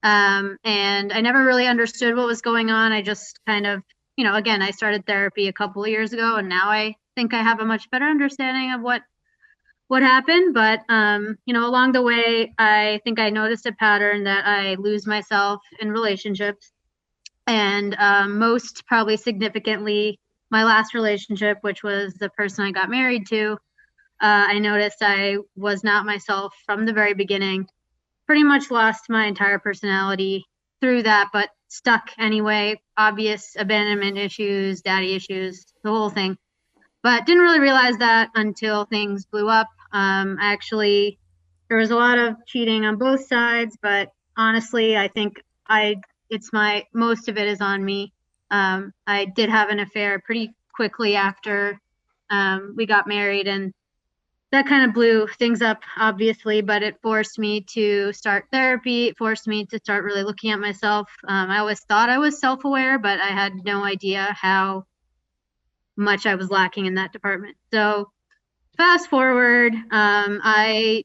And I never really understood what was going on. I just kind of, again, I started therapy a couple of years ago, and now I think I have a much better understanding of what happened. But, along the way, I think I noticed a pattern that I lose myself in relationships. And most probably significantly, my last relationship, which was the person I got married to, I noticed I was not myself from the very beginning. Pretty much lost my entire personality through that, but stuck anyway. Obvious abandonment issues, daddy issues, the whole thing. But didn't really realize that until things blew up. Actually, there was a lot of cheating on both sides, but honestly, I think most of it is on me. I did have an affair pretty quickly after we got married, and that kind of blew things up, obviously, but it forced me to start therapy. It forced me to start really looking at myself. I always thought I was self-aware, but I had no idea how much I was lacking in that department. So fast forward, I've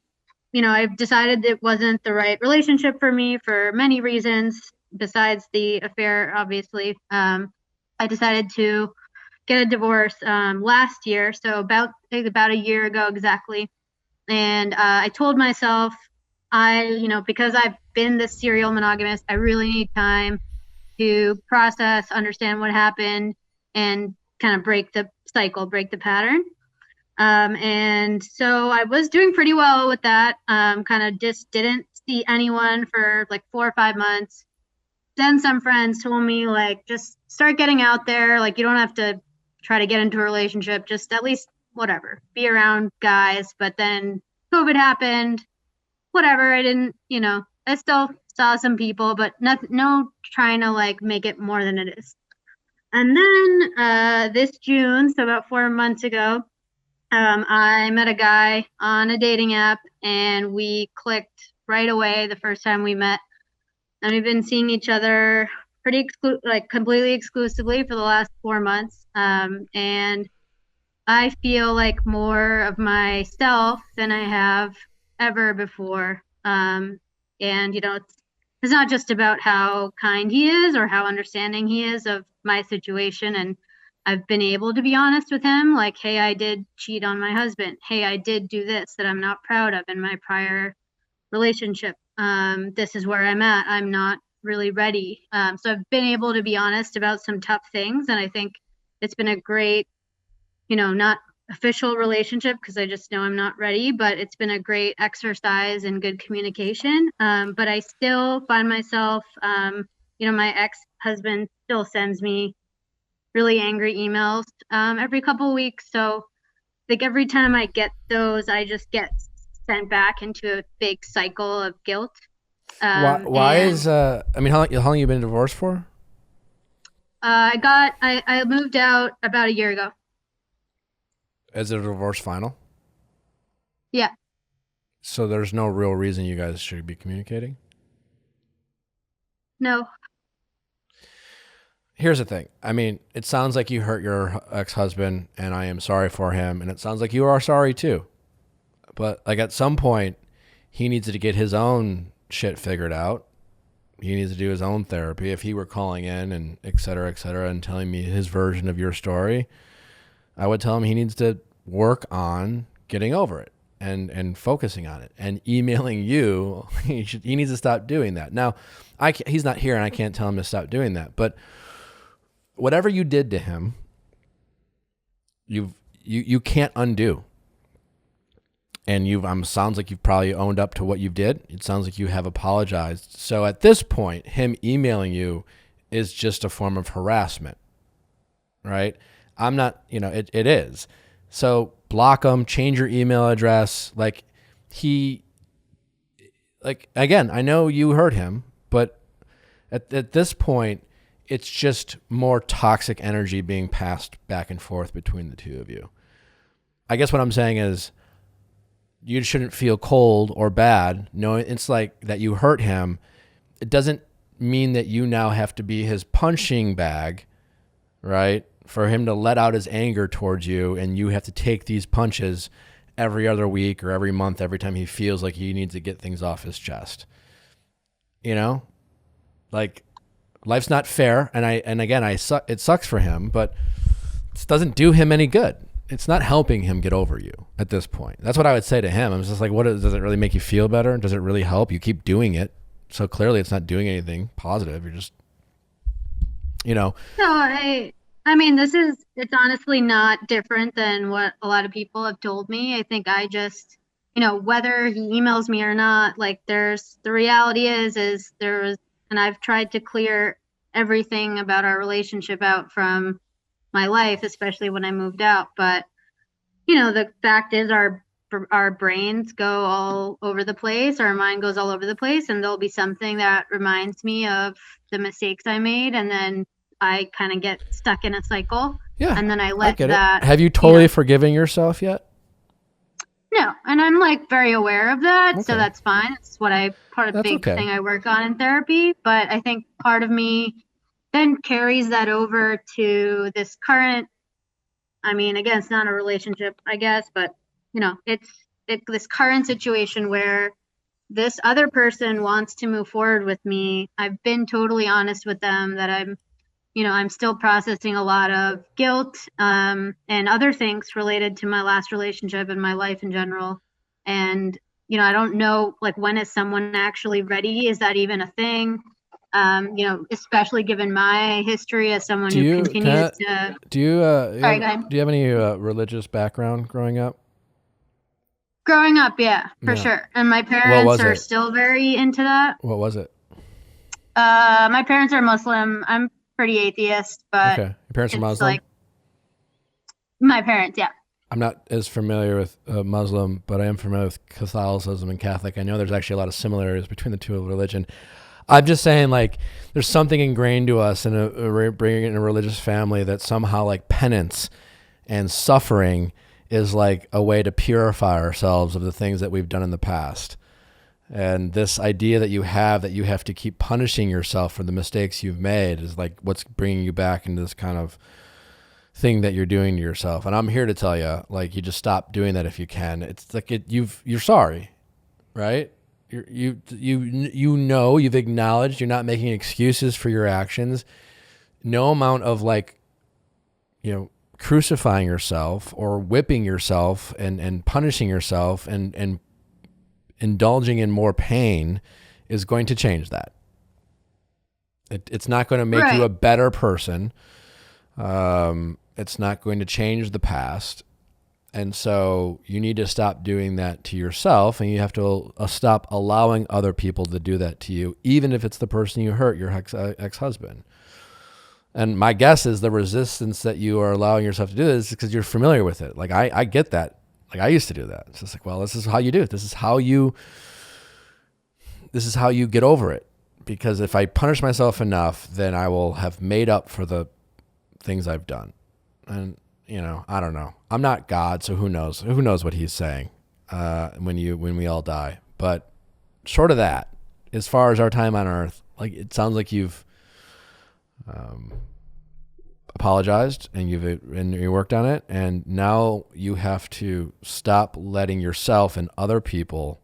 decided it wasn't the right relationship for me for many reasons, besides the affair, obviously. I decided to get a divorce last year, so about a year ago exactly. And I told myself, because I've been this serial monogamist, I really need time to process, understand what happened, and kind of break the cycle, break the pattern. And so I was doing pretty well with that. Kind of just didn't see anyone for like 4 or 5 months. Then some friends told me, like, just start getting out there. Like, you don't have to try to get into a relationship, just at least whatever, be around guys. But then COVID happened, whatever. I didn't, I still saw some people, but no trying to like make it more than it is. And then this June, so about 4 months ago, I met a guy on a dating app, and we clicked right away the first time we met. And we've been seeing each other completely exclusively for the last 4 months. And I feel like more of myself than I have ever before. And it's not just about how kind he is or how understanding he is of my situation. And I've been able to be honest with him, like, hey, I did cheat on my husband. Hey, I did do this that I'm not proud of in my prior relationship. This is where I'm at. I'm not really ready. So I've been able to be honest about some tough things. And I think it's been a great, not official relationship because I just know I'm not ready, but it's been a great exercise in good communication. But I still find myself, my ex-husband still sends me really angry emails every couple of weeks. So like every time I get those, I just get sent back into a big cycle of guilt. Why is how long you been divorced for? I moved out about a year ago. Is it a divorce final? Yeah. So there's no real reason you guys should be communicating? No. Here's the thing. I mean, it sounds like you hurt your ex-husband, and I am sorry for him, and it sounds like you are sorry too. But like at some point, he needs to get his own shit figured out. He needs to do his own therapy. If he were calling in and et cetera, and telling me his version of your story, I would tell him he needs to work on getting over it and focusing on it. And emailing you, he needs to stop doing that. Now, he's not here, and I can't tell him to stop doing that. But whatever you did to him, you can't undo. And sounds like you've probably owned up to what you did. It sounds like you have apologized. So at this point, him emailing you is just a form of harassment, right? I'm not, it is. So block him, change your email address. Again, I know you hurt him, but at this point, it's just more toxic energy being passed back and forth between the two of you. I guess what I'm saying is, you shouldn't feel cold or bad knowing it's like that you hurt him. It doesn't mean that you now have to be his punching bag, right? For him to let out his anger towards you, and you have to take these punches every other week or every month, every time he feels like he needs to get things off his chest. Like life's not fair. It sucks for him, but it doesn't do him any good. It's not helping him get over you at this point. That's what I would say to him. I'm just like, does it really make you feel better? Does it really help? You keep doing it. So clearly it's not doing anything positive. You're just, No, I mean, it's honestly not different than what a lot of people have told me. I think I just, whether he emails me or not, like the reality is there was and I've tried to clear everything about our relationship out from my life, especially when I moved out. But the fact is our brains go all over the place, our mind goes all over the place, and there'll be something that reminds me of the mistakes I made, and then I kind of get stuck in a cycle. Yeah. And then I let get that. It. Have you totally forgiven yourself yet? No, and I'm like very aware of that, Okay. so that's fine. It's part of the big thing I work on in therapy. But I think part of me then carries that over to this current. I mean, again, it's not a relationship, I guess, but it's this current situation where this other person wants to move forward with me. I've been totally honest with them that I'm still processing a lot of guilt and other things related to my last relationship and my life in general. And, I don't know, like, when is someone actually ready? Is that even a thing? Especially given my history as someone who continues to. Do you Sorry, go ahead. Do you have any religious background growing up? Growing up, yeah, for sure. And my parents are still very into that. What was it? My parents are Muslim. I'm pretty atheist, but okay. Your parents are Muslim? Like my parents, yeah. I'm not as familiar with Muslim, but I am familiar with Catholicism and Catholic. I know there's actually a lot of similarities between the two of religion. I'm just saying, like, there's something ingrained to us in bringing in a religious family that somehow, like, penance and suffering is like a way to purify ourselves of the things that we've done in the past. And this idea that you have to keep punishing yourself for the mistakes you've made is like what's bringing you back into this kind of thing that you're doing to yourself. And I'm here to tell you, like, you just stop doing that if you can. It's like you're sorry, right? You've acknowledged, you're not making excuses for your actions. No amount of crucifying yourself or whipping yourself and punishing yourself and indulging in more pain is going to change that. It's not going to make you a better person. It's not going to change the past. And so you need to stop doing that to yourself, and you have to stop allowing other people to do that to you, even if it's the person you hurt, your ex-husband. And my guess is the resistance that you are allowing yourself to do this is because you're familiar with it. Like, I get that. Like, I used to do that. It's just like, well, this is how you do it. This is how you get over it. Because if I punish myself enough, then I will have made up for the things I've done. And, I don't know. I'm not God, so who knows? Who knows what he's saying when we all die. But short of that, as far as our time on earth, like, it sounds like you've apologized and you worked on it, and now you have to stop letting yourself and other people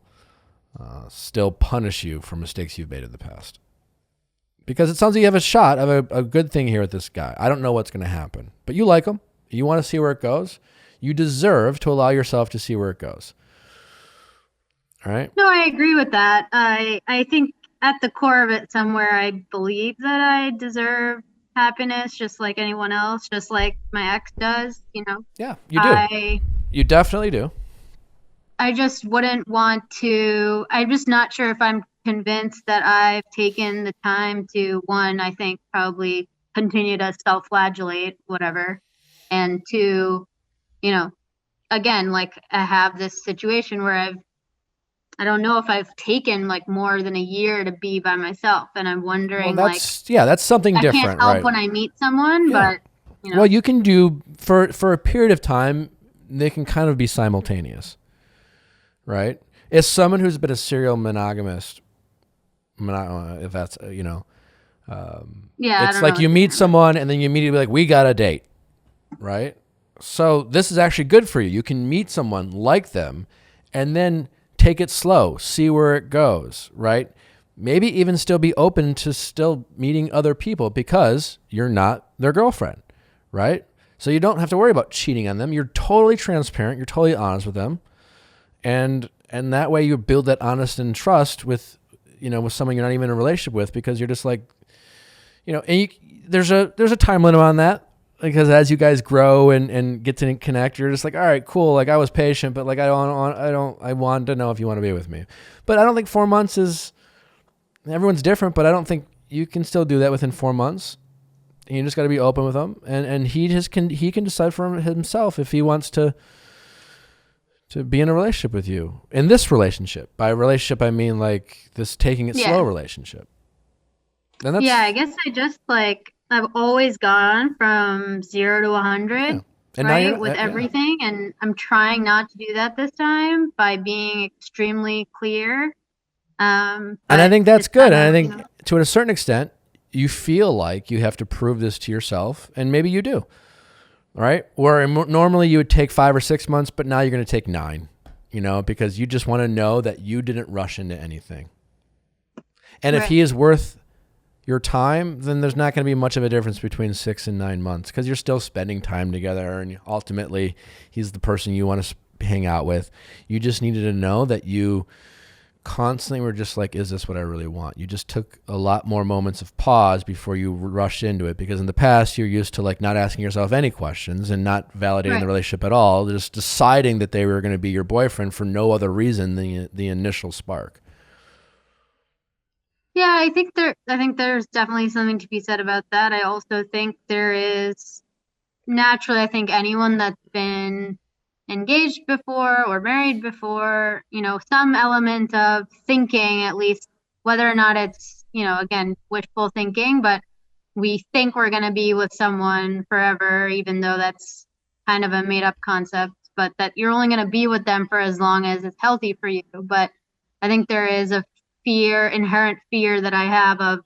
still punish you for mistakes you've made in the past. Because it sounds like you have a shot of a good thing here with this guy. I don't know what's going to happen, but you like him. You want to see where it goes. You deserve to allow yourself to see where it goes. All right? No, I agree with that. I think at the core of it somewhere, I believe that I deserve happiness just like anyone else, just like my ex does, Yeah, you do. You definitely do. I just wouldn't want to. I'm just not sure if I'm convinced that I've taken the time to, one, I think probably continue to self-flagellate, whatever, and two, again, like, I have this situation where I don't know if I've taken like more than a year to be by myself, and I'm wondering, that's something different. I can't help right? when I meet someone, but well, you can do for a period of time. They can kind of be simultaneous, right? As someone who's been a serial monogamist, if that's it's like you meet someone and then you immediately be like, we got a date, right? So this is actually good for you. You can meet someone, like them, and then take it slow, see where it goes, right? Maybe even still be open to still meeting other people because you're not their girlfriend, right? So you don't have to worry about cheating on them. You're totally transparent. You're totally honest with them. And that way you build that honest and trust with someone you're not even in a relationship with, because you're just like, and there's a time limit on that. Because as you guys grow and get to connect, you're just like, all right, cool. Like, I was patient, but like, I want to know if you want to be with me. But I don't think 4 months is, everyone's different, but I don't think you can still do that within 4 months. You just got to be open with him, and he can decide for himself if he wants to be in a relationship with you. In this relationship, by relationship I mean like this taking it slow relationship. And that's, I guess I just like I've always gone from 0 to 100, and right, with everything, and I'm trying not to do that this time by being extremely clear. And I think that's good. And I think to a certain extent, you feel like you have to prove this to yourself, and maybe you do, right? Where normally you would take 5 or 6 months, but now you're going to take 9, because you just want to know that you didn't rush into anything. And if he is worth your time, then there's not going to be much of a difference between 6 and 9 months, because you're still spending time together, and ultimately he's the person you want to hang out with. You just needed to know that you constantly were just like, is this what I really want? You just took a lot more moments of pause before you rushed into it, because in the past you're used to like not asking yourself any questions and not validating the relationship at all, just deciding that they were going to be your boyfriend for no other reason than the initial spark. Yeah, I think there's definitely something to be said about that. I also think there is naturally, I think anyone that's been engaged before or married before, some element of thinking, at least, whether or not it's, again, wishful thinking, but we think we're going to be with someone forever, even though that's kind of a made up concept, but that you're only going to be with them for as long as it's healthy for you. But I think there is a inherent fear that I have of,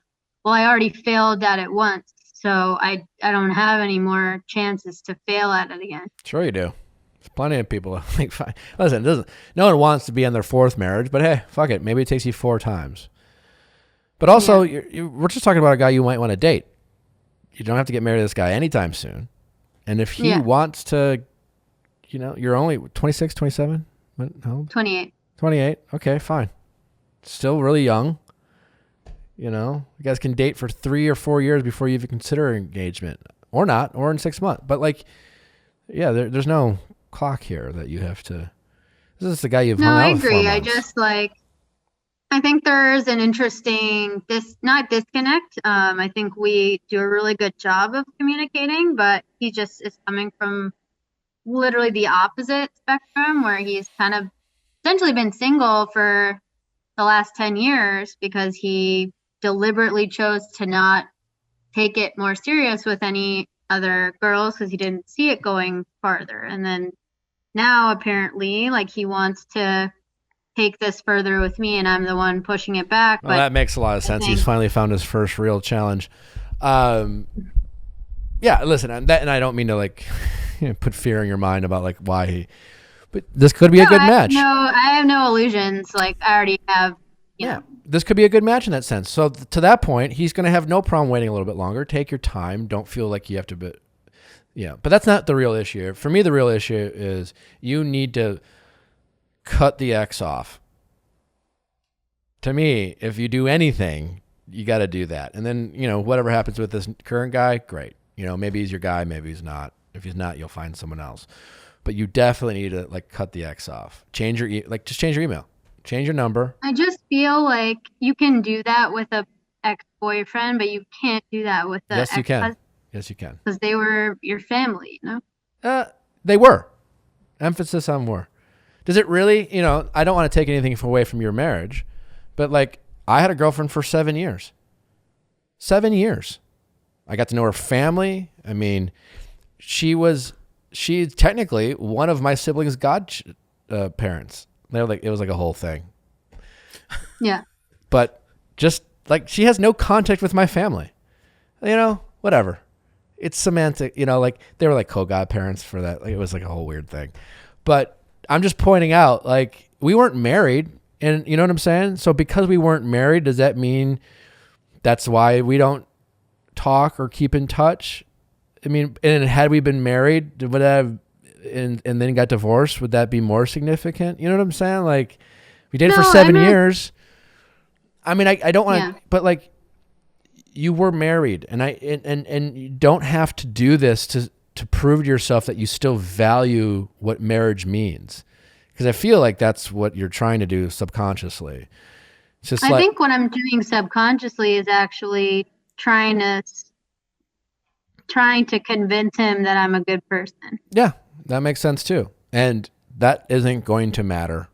well, I already failed at it once, so I don't have any more chances to fail at it again. Sure you do. There's plenty of people who think, fine. Listen, no one wants to be in their 4th marriage, but hey, fuck it. Maybe it takes you 4 times. But also, we're just talking about a guy you might want to date. You don't have to get married to this guy anytime soon. And if he wants to, you're only 26, 27? How old? 28. 28. Okay, fine. Still really young. You guys can date for 3 or 4 years before you even consider engagement, or not, or in 6 months. But there's no clock here that you have to. This is the guy you've hung out with. No, I agree. I just I think there's an interesting not disconnect. I think we do a really good job of communicating, but he just is coming from literally the opposite spectrum, where he's kind of essentially been single for the last 10 years because he deliberately chose to not take it more serious with any other girls because he didn't see it going farther. And then now apparently he wants to take this further with me, and I'm the one pushing it back. Well, that makes a lot of sense. He's finally found his first real challenge. Listen, and I don't mean to put fear in your mind about why he, but this could be a good match. I have no illusions. I already have, this could be a good match in that sense. So to that point, he's going to have no problem waiting a little bit longer. Take your time. Don't feel like you have to but that's not the real issue. For me, the real issue is you need to cut the X off. To me, if you do anything, you got to do that. And then, whatever happens with this current guy, great. Maybe he's your guy, maybe he's not. If he's not, you'll find someone else. But you definitely need to cut the X off. Change your just change your email. Change your number. I just feel like you can do that with a ex-boyfriend, but you can't do that with the Yes, you can. Yes, you can. Because they were your family, They were. Emphasis on were. Does it really, I don't want to take anything away from your marriage, but I had a girlfriend for 7 years. 7 years. I got to know her family. I mean, she's technically one of my siblings' parents. It was a whole thing. Yeah. But just she has no contact with my family. Whatever. It's semantic, they were co-godparents for that. It was a whole weird thing. But I'm just pointing out, we weren't married, and you know what I'm saying? So because we weren't married, does that mean that's why we don't talk or keep in touch? I mean, and had we been married, would that have, and then got divorced, would that be more significant? You know what I'm saying? We dated for 7 years. I mean, I don't want to, but you were married, and you don't have to do this to prove to yourself that you still value what marriage means. Because I feel like that's what you're trying to do subconsciously. It's just I think what I'm doing subconsciously is actually trying to convince him that I'm a good person. yeah, that makes sense too. And that isn't going to matter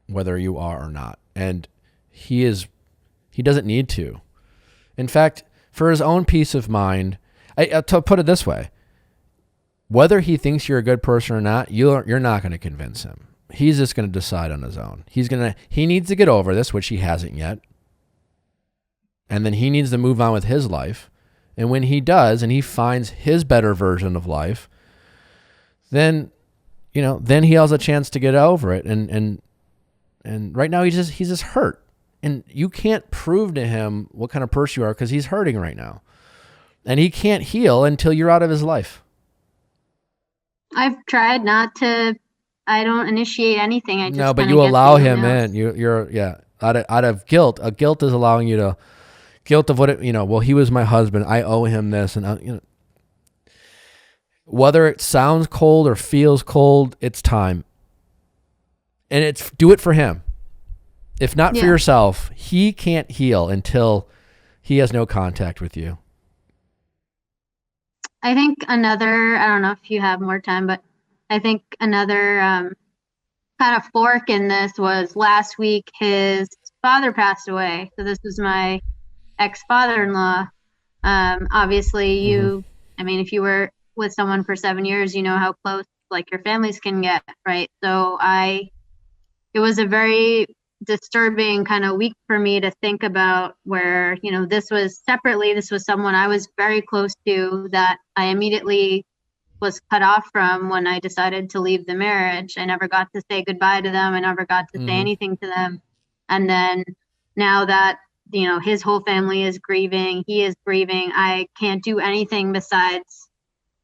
whether you are or not. And he doesn't need to. In fact, for his own peace of mind, to put it this way, whether he thinks you're a good person or not, you're not going to convince him. He's just going to decide on his own. He needs to get over this, which he hasn't yet. And then he needs to move on with his life. And when he does, and he finds his better version of life, then he has a chance to get over it. And right now he's just hurt. And you can't prove to him what kind of person you are because he's hurting right now. And he can't heal until you're out of his life. I've tried not to. I don't initiate anything. I just no, but kinda you get allow someone him else. in. You're out of guilt. A guilt is allowing you to guilt of what it. Well, he was my husband. I owe him this, and whether it sounds cold or feels cold, it's time. And do it for him. If not for yourself, he can't heal until he has no contact with you. I think another, I don't know if you have more time, but I think another kind of fork in this was last week his father passed away. So this was my ex-father-in-law. Obviously if you were with someone for 7 years, you know how close like your families can get, right? So it was a very disturbing kind of week for me to think about where, this was someone I was very close to that I immediately was cut off from when I decided to leave the marriage. I never got to say goodbye to them. I never got to say anything to them. And then now that, his whole family is grieving, he is grieving, I can't do anything besides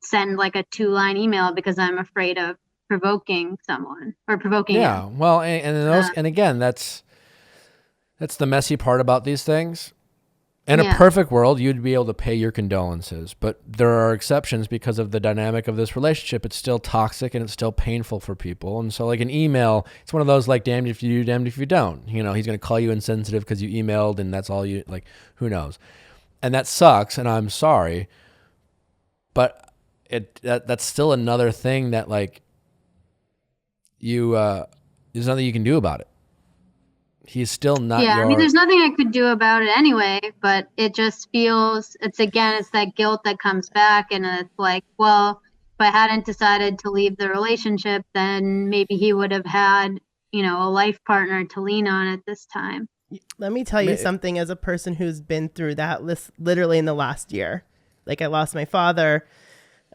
send like a 2-line email because I'm afraid of provoking someone or provoking him. Well, and again, that's the messy part about these things. In a perfect world, you'd be able to pay your condolences, but there are exceptions because of the dynamic of this relationship. It's still toxic and it's still painful for people. And so like an email, it's one of those like damned if you do, damned if you don't. He's going to call you insensitive because you emailed and that's all you, like, who knows? And that sucks and I'm sorry, but that's still another thing that like there's nothing you can do about it. He's still not. There's nothing I could do about it anyway, but it just feels, it's that guilt that comes back. And it's like, well, if I hadn't decided to leave the relationship, then maybe he would have had, a life partner to lean on at this time. Let me tell you something as a person who's been through that literally in the last year. Like I lost my father.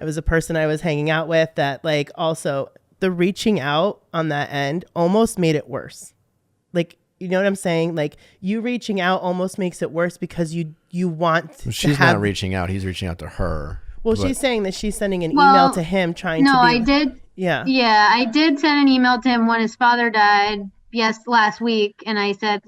I was a person I was hanging out with that like also the reaching out on that end almost made it worse. Like, you know what I'm saying? Like you reaching out almost makes it worse because you want to she's not reaching out. He's reaching out to her. Well, she's saying that she's sending an email to him trying to be. No, I did. Yeah. Yeah, I did send an email to him when his father died. Yes, last week. And I said,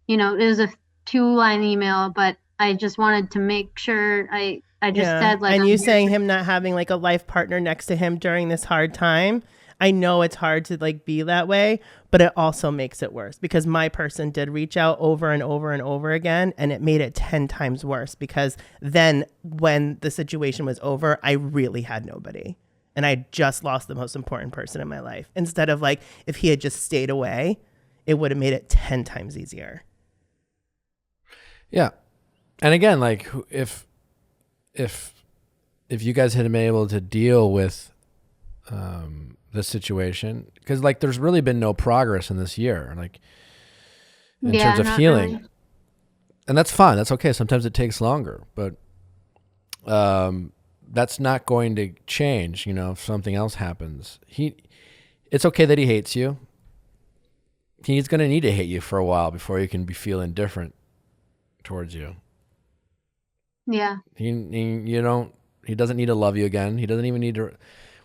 it was a 2-line email, but I just wanted to make sure I just said like. And you saying him not having like a life partner next to him during this hard time. I know it's hard to like be that way, but it also makes it worse because my person did reach out over and over and over again, and it made it 10 times worse because then when the situation was over, I really had nobody. And I just lost the most important person in my life. Instead of like, if he had just stayed away, it would have made it 10 times easier. Yeah. And again, like if you guys had been able to deal with the situation, because like there's really been no progress in this year, like in terms of healing. Really. And that's fine. That's okay. Sometimes it takes longer, but that's not going to change, if something else happens. It's okay that he hates you. He's going to need to hate you for a while before he can be feeling different towards you. Yeah. He doesn't need to love you again. He doesn't even need to.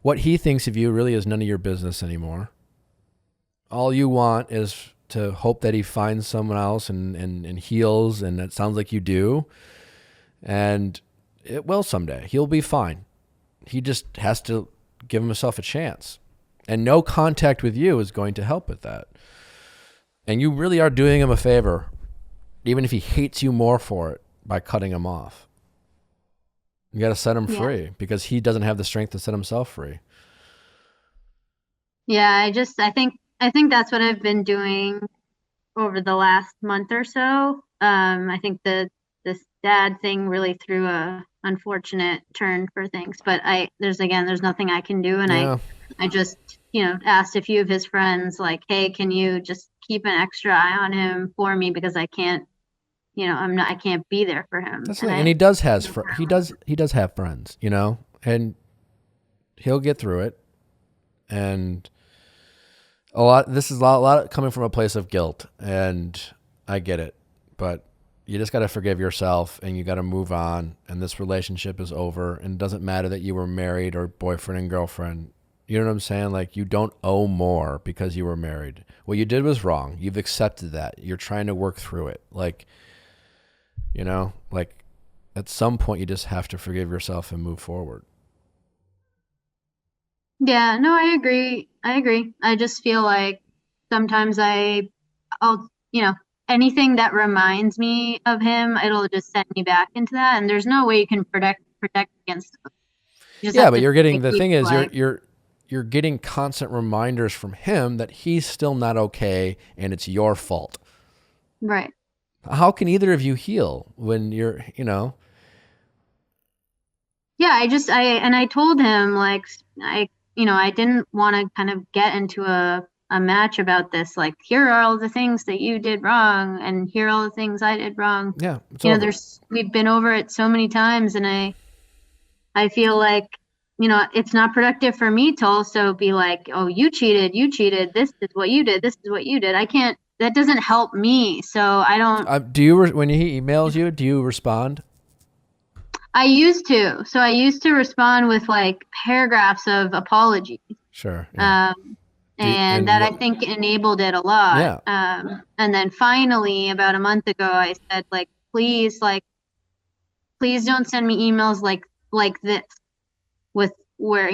What he thinks of you really is none of your business anymore. All you want is to hope that he finds someone else and heals, and it sounds like you do. And it will someday. He'll be fine. He just has to give himself a chance. And no contact with you is going to help with that. And you really are doing him a favor even if he hates you more for it, by cutting him off. You got to set him free because he doesn't have the strength to set himself free. Yeah, I think that's what I've been doing over the last month or so. I think this dad thing really threw a unfortunate turn for things, but there's nothing I can do, and I just asked a few of his friends, like, hey, can you just keep an extra eye on him for me, because I can't I can't be there for him. That's the thing. And he does have friends, and he'll get through it. And this is a lot coming from a place of guilt, and I get it, but you just got to forgive yourself, and you got to move on, and this relationship is over, and it doesn't matter that you were married or boyfriend and girlfriend. You know what I'm saying? Like, you don't owe more because you were married. What you did was wrong. You've accepted that. You're trying to work through it. Like, at some point you just have to forgive yourself and move forward. Yeah, no, I agree. I just feel like sometimes I'll anything that reminds me of him, it'll just send me back into that. And there's no way you can protect against it. Yeah, but you're getting, the thing is, you're getting constant reminders from him that he's still not okay and it's your fault. Right. How can either of you heal when you're, Yeah, I told him, like, I didn't want to kind of get into a match about this. Like, here are all the things that you did wrong, and here are all the things I did wrong. Yeah. We've been over it so many times, and I feel like, it's not productive for me to also be like, oh, you cheated, this is what you did, I can't, that doesn't help me. So I don't. When he emails you, do you respond? I used to. So I used to respond with like paragraphs of apologies. Sure. Yeah. I think enabled it a lot. Yeah. And then finally, about a month ago, I said, like, please don't send me emails like this, with where,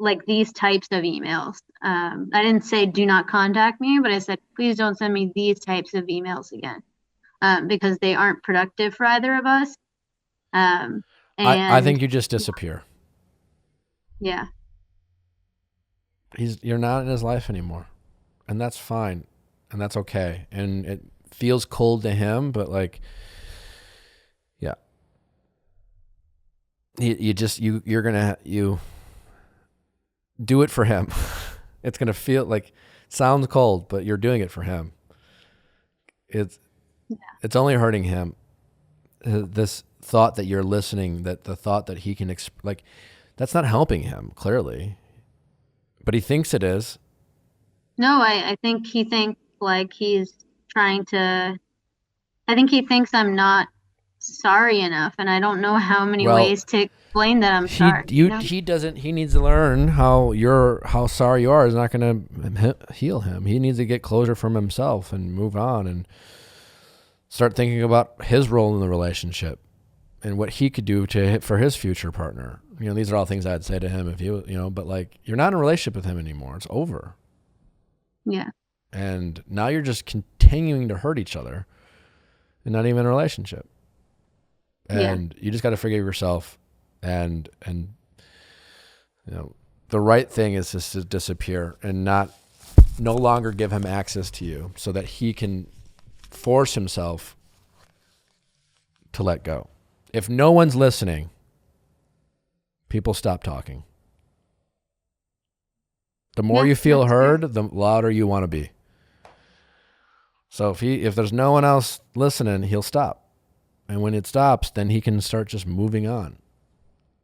like these types of emails. I didn't say do not contact me, but I said, please don't send me these types of emails again, because they aren't productive for either of us. I think you just disappear. Yeah. You're not in his life anymore, and that's fine, and that's okay. And it feels cold to him, but like, yeah, you're gonna do it for him. It's gonna feel like, sounds cold, but you're doing it for him. It's only hurting him. This thought that you're listening, that the thought that he can that's not helping him, clearly, but he thinks it is. No, I think he thinks like he's trying to. I think he thinks I'm not sorry enough, and I don't know how many ways to explain that I'm sorry. He doesn't. He needs to learn how sorry you are is not going to heal him. He needs to get closure from himself and move on and start thinking about his role in the relationship and what he could do for his future partner. These are all things I'd say to him if but like, you're not in a relationship with him anymore. It's over. Yeah. And now you're just continuing to hurt each other and not even in a relationship. And you just got to forgive yourself. And the right thing is just to disappear and no longer give him access to you, so that he can force himself to let go. If no one's listening, people stop talking. The more you feel heard, the louder you want to be. So if there's no one else listening, he'll stop. And when it stops, then he can start just moving on.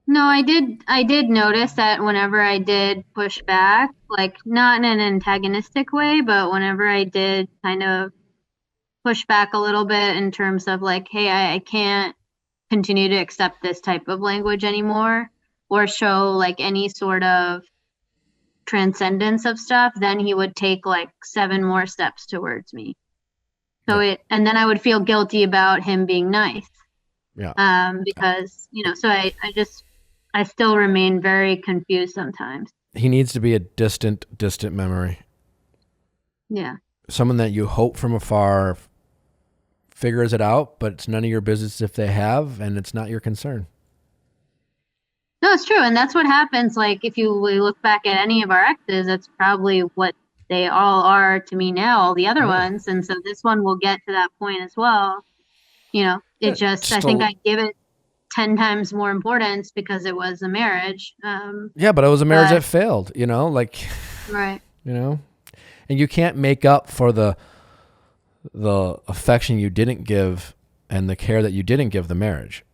No, I did notice that whenever I did push back, like not in an antagonistic way, but whenever I did kind of push back a little bit in terms of like, hey, I can't continue to accept this type of language anymore, or show like any sort of transcendence of stuff, then he would take like 7 more steps towards me. So and then I would feel guilty about him being nice. Yeah. Because, so I still remain very confused sometimes. He needs to be a distant memory. Yeah. Someone that you hope from afar figures it out, but it's none of your business if they have, and it's not your concern. No, it's true. And that's what happens. Like, if we look back at any of our exes, that's probably what they all are to me now, all the other ones. And so this one will get to that point as well. You know, I think I give it 10 times more importance because it was a marriage. Yeah, but it was a marriage that failed, you know, like, right. You know, and you can't make up for the affection you didn't give and the care that you didn't give the marriage.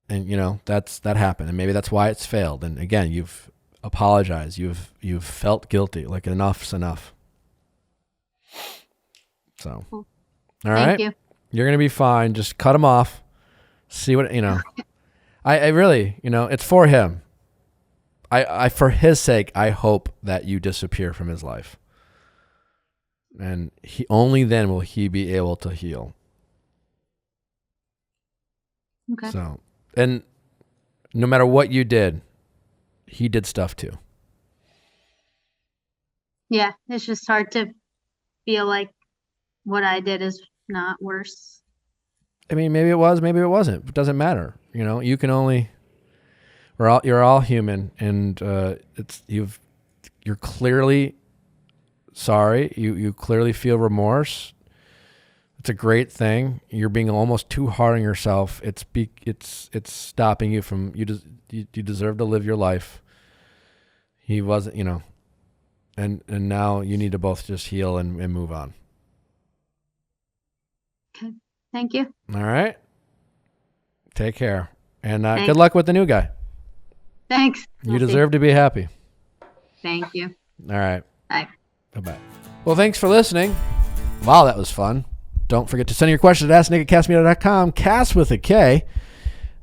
And, you know, that happened. And maybe that's why it's failed. And again, you've apologized. You've felt guilty. Like, enough's enough. So, all right. Thank you. You're going to be fine. Just cut him off. See what, you know, I really, you know, it's for him. I for his sake, I hope that you disappear from his life. And only then will he be able to heal. Okay. So, and no matter what you did, he did stuff too. Yeah, it's just hard to feel like what I did is not worse. I mean, maybe it was, maybe it wasn't. It doesn't matter. You know, you can only. You're all human, and you're clearly sorry. You clearly feel remorse. It's a great thing. You're being almost too hard on yourself. It's stopping you from you deserve to live your life. He wasn't, you know, and now you need to both just heal and move on. Okay. Thank you. All right. Take care, and Thanks. good luck with the new guy. Thanks. You deserve to be happy. Thank you. All right. Bye. Bye-bye. Well, thanks for listening. Wow, that was fun. Don't forget to send your questions at asknick@castmedia.com, cast with a K.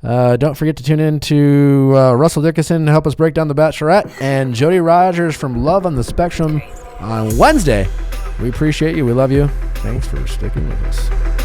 Don't forget to tune in to Russell Dickinson to help us break down The Bachelorette, and Jody Rogers from Love on the Spectrum on Wednesday. We appreciate you. We love you. Thanks for sticking with us.